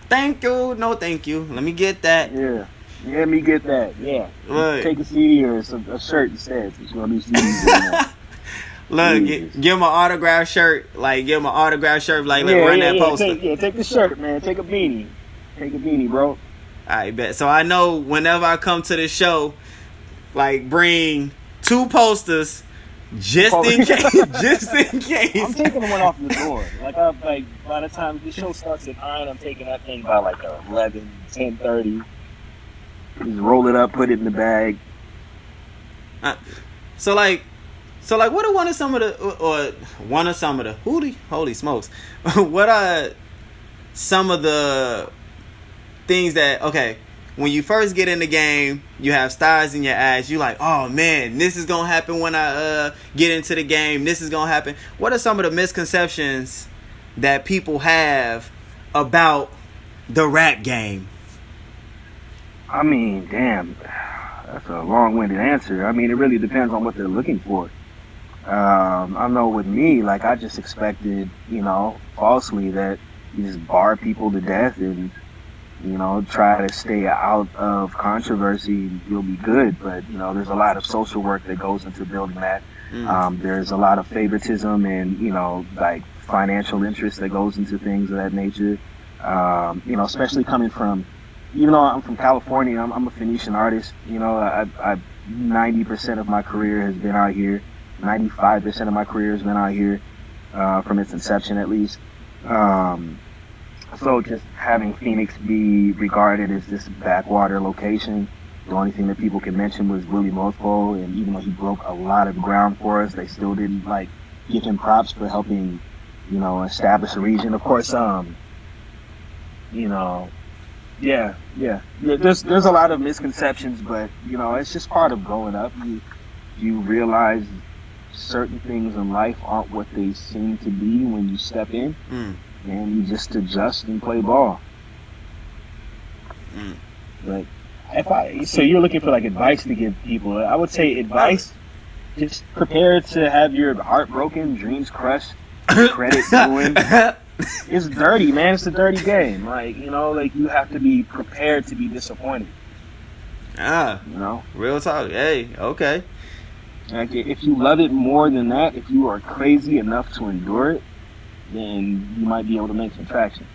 Thank you. No, thank you. Let me get that. Yeah. Let me get that. Yeah. Look. Take a CD or a shirt instead. Since you're gonna do CDs. Look, give him an autograph shirt. Like, give him an autograph shirt. Like, run that poster. Take the shirt, man. Take a beanie. Take a beanie, bro. I bet. So I know whenever I come to the show, like, bring 2 posters just in case. Just in case. I'm taking one off the door. Like by the time the show starts at 9, I'm taking that thing by like 11, 10:30. Just roll it up, put it in the bag. So what are one of some of the holy smokes? What are some of the things that, okay, when you first get in the game, you have stars in your eyes. You like, oh man, this is gonna happen when I get into the game. This is gonna happen. What are some of the misconceptions that people have about the rap game? I mean, damn, that's a long-winded answer. I mean, it really depends on what they're looking for. I know with me, like, I just expected, falsely that you just bar people to death and, try to stay out of controversy. You'll be good. But, there's a lot of social work that goes into building that. There's a lot of favoritism and, like, financial interest that goes into things of that nature. Especially coming from, even though I'm from California, I'm a Phoenician artist. I 90% of my career has been out here. 95% of my career has been out here, from its inception at least. So just having Phoenix be regarded as this backwater location, the only thing that people can mention was Willie Mofo, and even though he broke a lot of ground for us, they still didn't give him props for helping, establish a region. Of course, yeah. There's a lot of misconceptions, but it's just part of growing up. You realize certain things in life aren't what they seem to be when you step in, and you just adjust and play ball. But so you're looking for advice to give people. I would say advice: just prepare to have your heart broken, dreams crushed, credit ruined. It's dirty, man. It's a dirty game. You have to be prepared to be disappointed. Real talk. Hey, okay. If you love it more than that, if you are crazy enough to endure it, then you might be able to make some traction.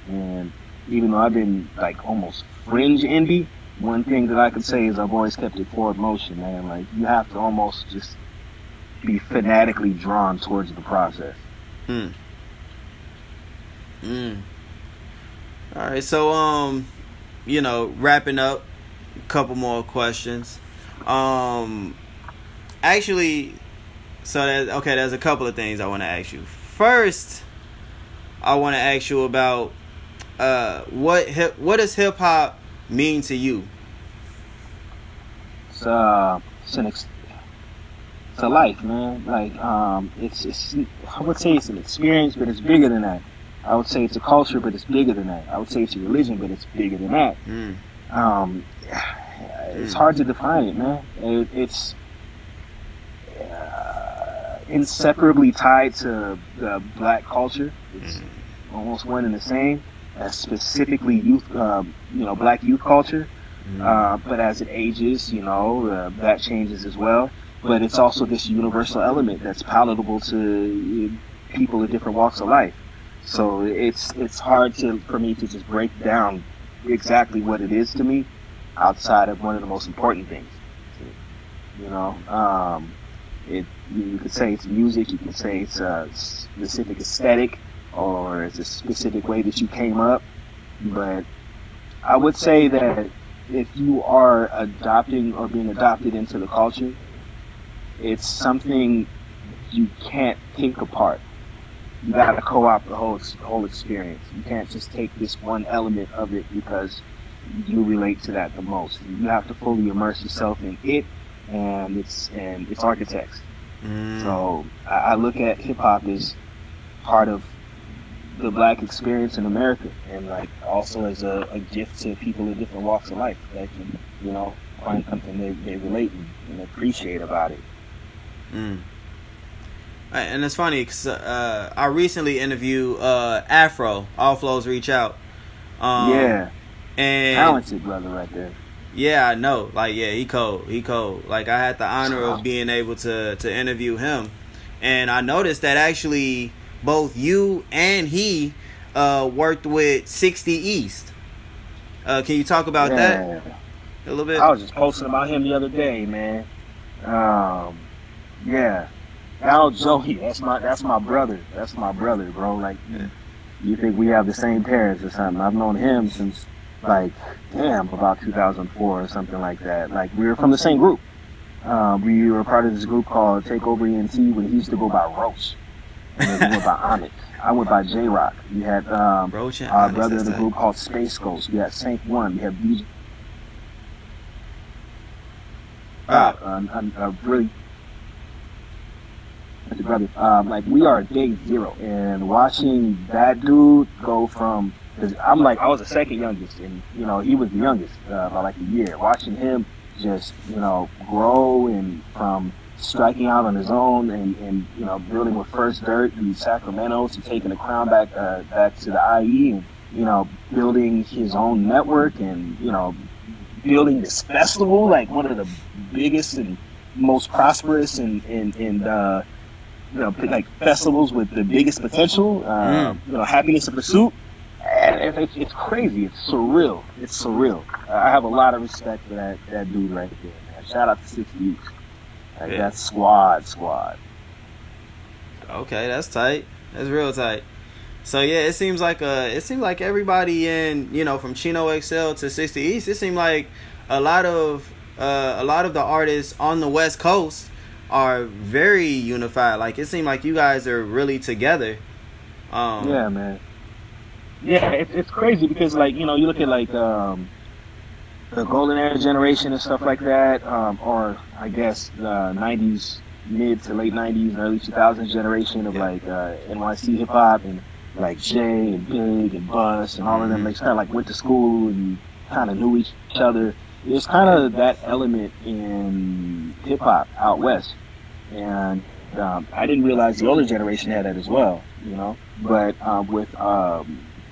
And even though I've been almost fringe indie, one thing that I could say is I've always kept it forward motion, man. You have to almost just be fanatically drawn towards the process. All right, so wrapping up, a couple more questions. Actually, so there's a couple of things I want to ask you. First, I want to ask you about what does hip hop mean to you? It's a life, man. It's I would say it's an experience, but it's bigger than that. I would say it's a culture, but it's bigger than that. I would say it's a religion, but it's bigger than that. It's hard to define it, man. It's inseparably tied to the black culture. It's almost one and the same, as specifically youth, black youth culture. But as it ages, that changes as well. But it's also this universal element that's palatable to people of different walks of life. So it's hard for me to just break down exactly what it is to me outside of one of the most important things. You could say it's music, you could say it's a specific aesthetic, or it's a specific way that you came up. But I would say that if you are adopting or being adopted into the culture, it's something you can't pick apart. You gotta co-opt the whole experience. You can't just take this one element of it because you relate to that the most. You have to fully immerse yourself in it and its architects. So I look at hip hop as part of the black experience in America, and also as a gift to people in different walks of life that can, find something they relate and appreciate about it. And it's funny because I recently interviewed Afro. All Flows Reach Out. Yeah, and talented brother right there. Yeah, I know. Like, yeah, he cold. He cold. Like, I had the honor of being able to interview him, and I noticed that actually both you and he worked with 60 East. Can you talk about that a little bit? I was just posting about him the other day, man. Yeah, Al Joey, that's my brother. That's my brother, bro. Like, you think we have the same parents or something? I've known him since, like, about 2004 or something like that. Like, we were from the same group. We were part of this group called Takeover ENT when he used to go by Roach. And then we went by Onyx. I went by J-Rock. We had Roach and our Onyx, brother in the group called Space Ghost. We had Saint One. We had DJ. Really brother. Like, we are day zero, and watching that dude go from, cause I was the second youngest, and he was the youngest by like a year. Watching him just grow and from striking out on his own and building with First Dirt in Sacramento to taking the crown back to the IE and building his own network and building this festival, like one of the biggest and most prosperous and like festivals with the biggest potential. Happiness in Pursuit. And it's crazy. It's surreal. I have a lot of respect for that dude right there, man. Shout out to 60 East. Like, that's squad. Okay, that's tight. That's real tight. So yeah, it seems like everybody in from Chino XL to 60 East, it seemed like a lot of the artists on the West Coast are very unified. Like, it seemed like you guys are really together. Yeah, man. Yeah, it's crazy because, like, you look at like the Golden Era generation and stuff like that, or I guess the 90s, mid to late 90s and early 2000s generation of like NYC hip hop and like Jay and Big and Bus and all of them. They kind of like went to school and kind of knew each other. There's kind of that element in hip hop out west, and I didn't realize the older generation had that as well. But with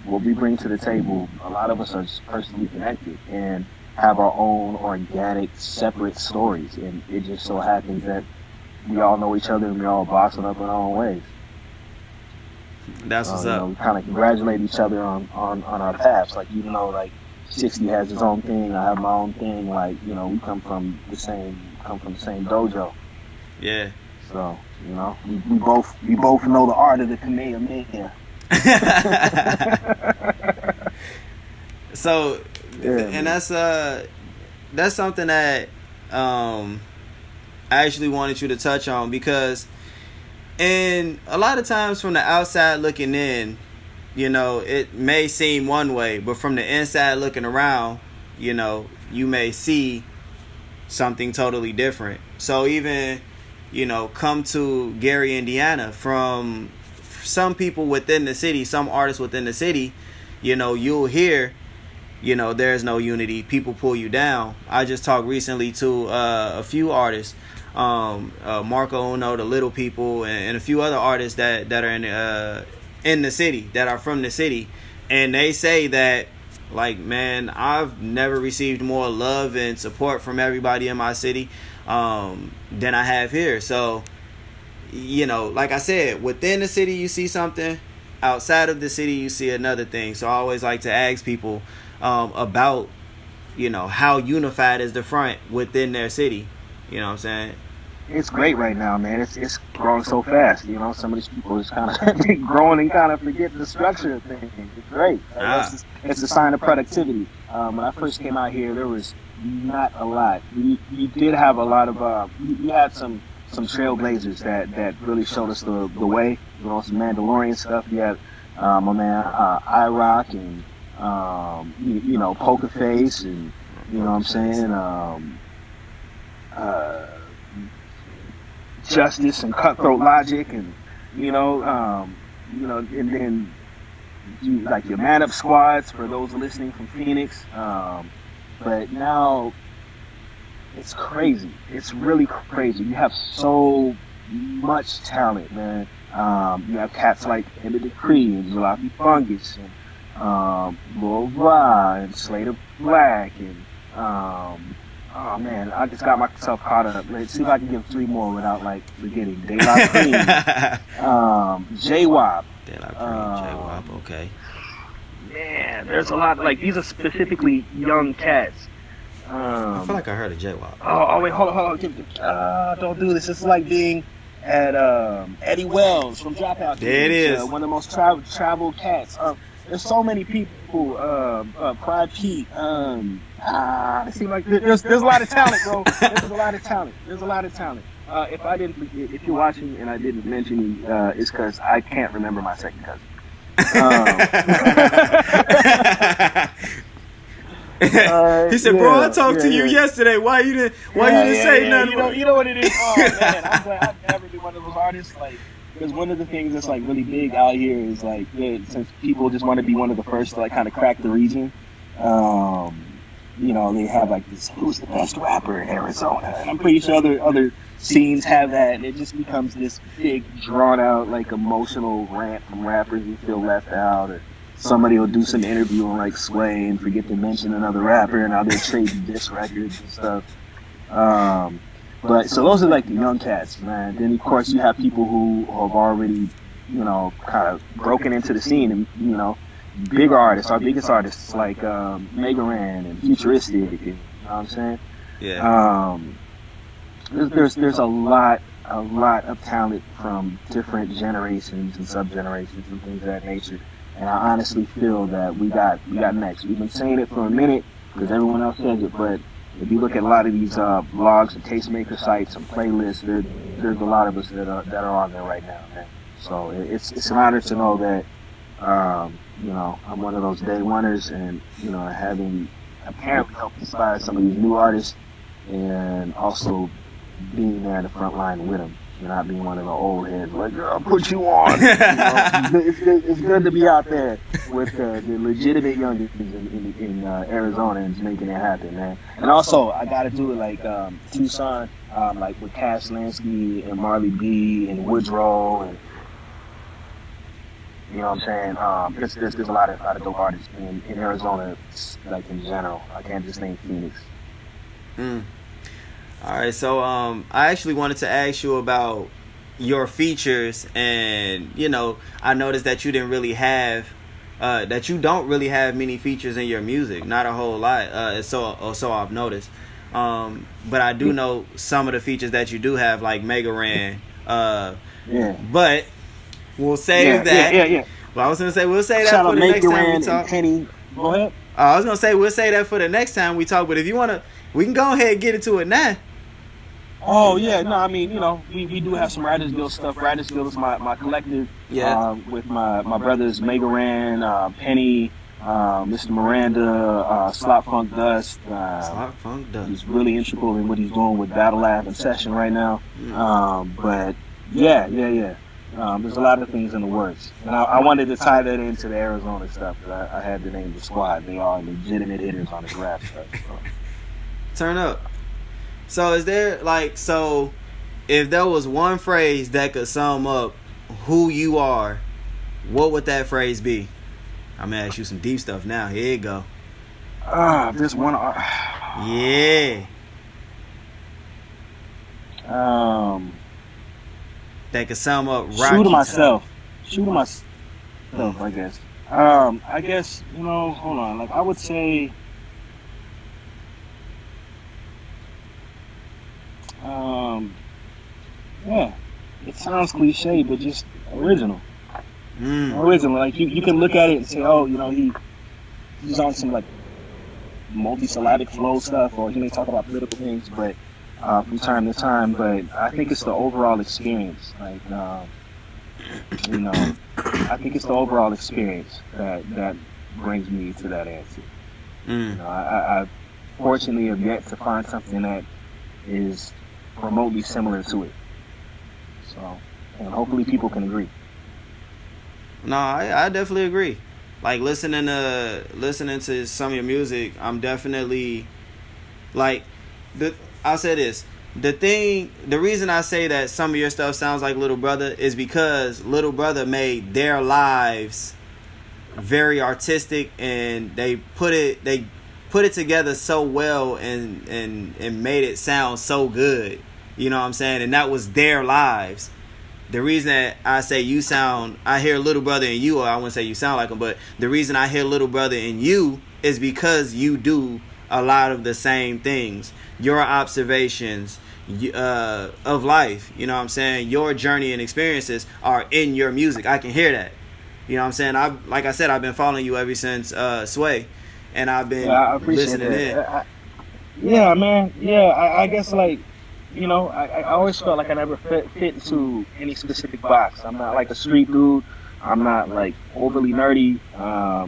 what we bring to the table, a lot of us are just personally connected and have our own organic, separate stories, and it just so happens that we all know each other and we're all boxing up in our own ways. That's what's up. We kind of congratulate each other on our paths. Like, like 60 has his own thing, I have my own thing. Like, we come from the same dojo. Yeah. So, we both know the art of the Kamehameha. So, and that's something that I actually wanted you to touch on, because and a lot of times from the outside looking in, it may seem one way, but from the inside looking around, you may see something totally different. So even come to Gary, Indiana, from some people within the city, some artists within the city, you'll hear there's no unity, people pull you down. I just talked recently to a few artists, Marco Uno, the Little People, and a few other artists that are in the city, that are from the city, and they say that, like, man, I've never received more love and support from everybody in my city than I have here. So, like I said, within the city you see something, outside of the city you see another thing. So I always like to ask people about how unified is the front within their city. You know what I'm saying? It's great right now, man. It's growing so fast. Some of these people just kind of growing and kind of forget the structure of things. It's great. It's a sign of productivity. When I first came out here, there was not a lot. We did have a lot of. We had some trailblazers that really showed us the way. Some Mandalorian stuff. We had my man iRock and Poker Face, and what I'm saying. Justice and Cutthroat Logic, and and then like your Man Up squads for those listening from Phoenix. But now it's crazy. It's really crazy. You have so much talent, man. You have cats like Emmett Decree and Jalopy Fungus and Lil Ra and Slater Black and oh man, I just got myself caught up. Let's see if I can give 3 more without like forgetting. De La Cream, J-Wop. De La Cream, J-Wop, okay. Man, there's a lot. Like these are specifically young cats. I feel like I heard of J-Wop. Oh wait, hold on. Don't do this. It's like being at Eddie Wells from Dropout. There it is. One of the most traveled cats. There's so many people. Pride Pete. It seems like there's a lot of talent, bro. There's a lot of talent. If you're watching and I didn't mention you, it's because I can't remember my second cousin. He said, "Bro, I talked to you yesterday. Why you didn't say nothing?" You know what it is? Oh man, I'm glad I've never been one of those artists. Like, because one of the things that's like really big out here is like, since people just want to be one of the first to like kind of crack the region. They have like this, who's the best rapper in Arizona? And I'm pretty sure other scenes have that, and it just becomes this big, drawn out, like emotional rant from rappers who feel left out, or somebody will do some interview on like Sway and forget to mention another rapper, and now they're trading diss records and stuff. But so those are like the young cats, man. Then of course you have people who have already, kind of broken into the scene, and bigger artists, our biggest artists like Megaran and Futuristic, you know what I'm saying? Yeah. There's a lot of talent from different generations and sub-generations and things of that nature. And I honestly feel that we got next. We've been saying it for a minute because everyone else says it, but if you look at a lot of these blogs and tastemaker sites and playlists, there's a lot of us that are on there right now, man. So it's an honor to know that I'm one of those day oneers, and having apparently helped inspire some of these new artists, and also being there in the front line with them. Not being one of the old heads like, I'll put you on. It's good to be out there with the legitimate youngins in Arizona and making it happen, man. And also, I got to do it like Tucson, like with Cash Lansky and Marley B and Woodrow, and you know what I'm saying? There's a lot of dope artists in Arizona, like in general. I can't just name Phoenix. All right, so I actually wanted to ask you about your features, and I noticed that you don't really have many features in your music, not a whole lot. So I've noticed. But I do know some of the features that you do have, like Megaran. But we'll save that. Yeah. Well, I was gonna say we'll save that for the next time we talk. Penny. Go ahead. I was gonna say we'll save that for the next time we talk. But if you wanna, we can go ahead and get into it now. Oh yeah, no, I mean, we do have some Writers Guild stuff. Writers Guild is my collective, with my brothers Megaran, Penny, Mr. Miranda, Slop Funk Dust. Slop Funk Dust. He's really integral in what he's doing with Battle Lab and Session right now. But yeah. There's a lot of things in the works, and I wanted to tie that into the Arizona stuff. Because I had to name the squad. They are legitimate hitters on the rap stuff. So. Turn up. So is there if there was one phrase that could sum up who you are, what would that phrase be? I'm gonna ask you some deep stuff now. Here you go. This one. Yeah. That could sum up RoQy. True to myself, I guess. I guess, hold on. Like, I would say, it sounds cliche, but just original. Original. Like, you can look at it and say, he's on some, like, multi-syllabic flow stuff, or he may talk about political things, but from time to time, but I think it's the overall experience. Like, I think it's the overall experience that brings me to that answer. I fortunately have yet to find something that is remotely similar to it. So, and hopefully people can agree. No, I definitely agree. Like, listening to some of your music, I'm definitely like I'll say this: the reason I say that some of your stuff sounds like Little Brother is because Little Brother made their lives very artistic, and they put it together so well and made it sound so good. You know what I'm saying? And that was their lives. The reason that I say I hear Little Brother in you, or I wouldn't say you sound like him, but the reason I hear Little Brother in you is because you do a lot of the same things. Your observations of life, you know what I'm saying? Your journey and experiences are in your music. I can hear that. You know what I'm saying? Like I said, I've been following you ever since Sway, and I've been listening in. Yeah, man. Yeah, I guess, like, you know, I always felt like I never fit into any specific box. I'm not like a street dude. I'm not like overly nerdy.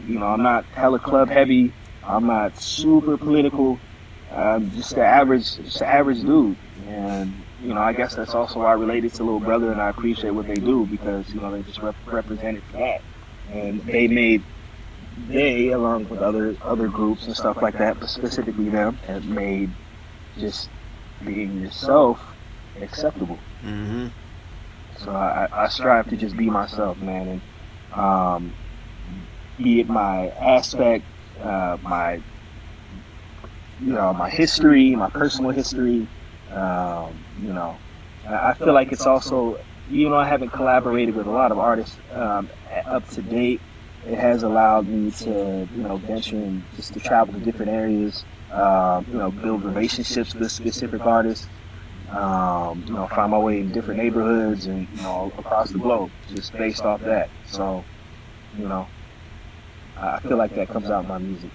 You know, I'm not hella club heavy. I'm not super political. I'm just the average dude. And, you know, I guess that's also why I related to Little Brother, and I appreciate what they do because, you know, they just represented that. And they, along with other groups and stuff like that, but specifically them, have made just being yourself acceptable. Mm-hmm. So I strive to just be myself, man, and be it my aspect, my history, my personal history. You know, I feel like it's also, even though I haven't collaborated with a lot of artists up to date, it has allowed me to, you know, venture and just to travel to different areas, you know, build relationships with specific artists, you know, find my way in different neighborhoods and, you know, across the globe, just based off that. So, you know, I feel like that comes out in my music.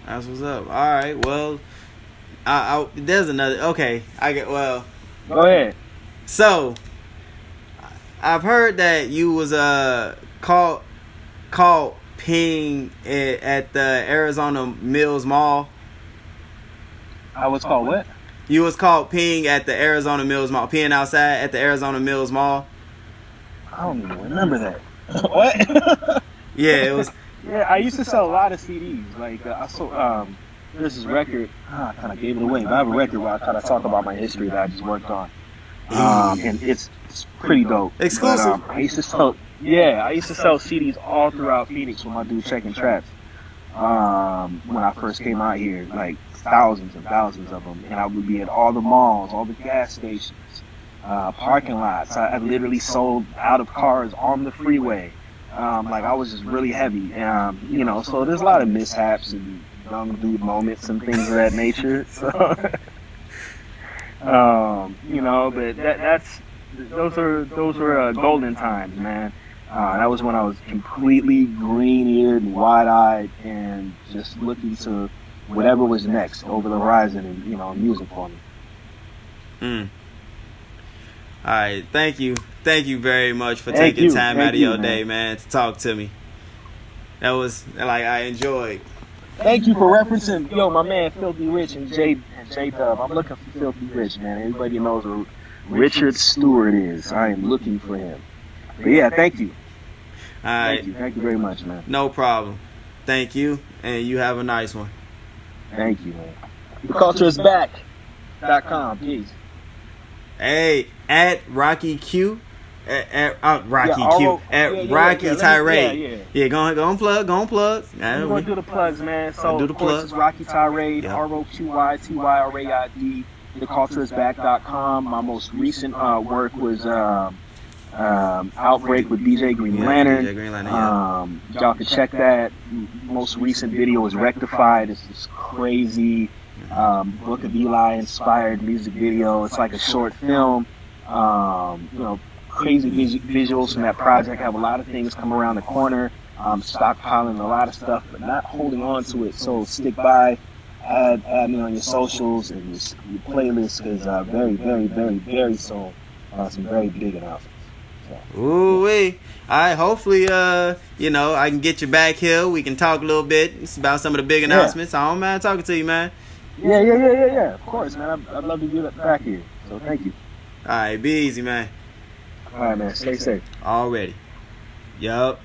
That's what's up. All right, well, there's another. Okay, well. Go ahead. So, I've heard that you was called Ping at the Arizona Mills Mall. I was called what? You was called Ping at the Arizona Mills Mall. Peeing outside at the Arizona Mills Mall. I don't even remember that. What? Yeah, it was. Yeah, I used to sell a lot of CDs. Like, I sold, there's this record, I kind of gave it away, but I have a record where I kind of talk about my history that I just worked on. And it's pretty dope. Exclusive. But, I used to sell CDs all throughout Phoenix with my dude Checking Traps. When I first came out here, like thousands and thousands of them. And I would be at all the malls, all the gas stations, parking lots. I literally sold out of cars on the freeway. Like, I was just really heavy, you know, so there's a lot of mishaps and young dude moments and things of that nature. So, you know, but those were golden times, man. That was when I was completely green-eared and wide-eyed and just looking to whatever was next over the horizon and, you know, music for me. All right, thank you very much for taking time out of your day, man, to talk to me. That was, like, I enjoyed. Thank you for referencing, my man Filthy Rich and J Dub. I'm looking for Filthy Rich, man. Everybody knows who Richard Stewart is. I am looking for him. But yeah, thank you. All right. Thank you very much, man. No problem. Thank you, and you have a nice one. Thank you, man. TheCultureIsBack.com, please. Hey, at RoQy Q, at RoQy TyRaiD. Yeah, go on plug. We're going to do the plugs, man. So, do the plugs. It's RoQy TyRaiD, RoQy TyRaiD, TheCultureIsBack.com. My most recent work was Outbreak with DJ Green Lantern. DJ Green Lantern, y'all can check that. Most recent video is Rectified. It's this crazy Book of Eli inspired music video. It's like a short film. Crazy visuals from that project. I have a lot of things come around the corner. Stockpiling a lot of stuff, but not holding on to it. So stick by. Add me on your socials and your playlist, because very, very, very, very soon some very big announcements. Ooh-wee. All right, hopefully, I can get you back here. We can talk a little bit about some of the big announcements. I don't mind talking to you, man. Yeah. Of course, man. I'd love to get back here. So thank you. All right, be easy, man. All right, man. Stay safe. Already. Yup.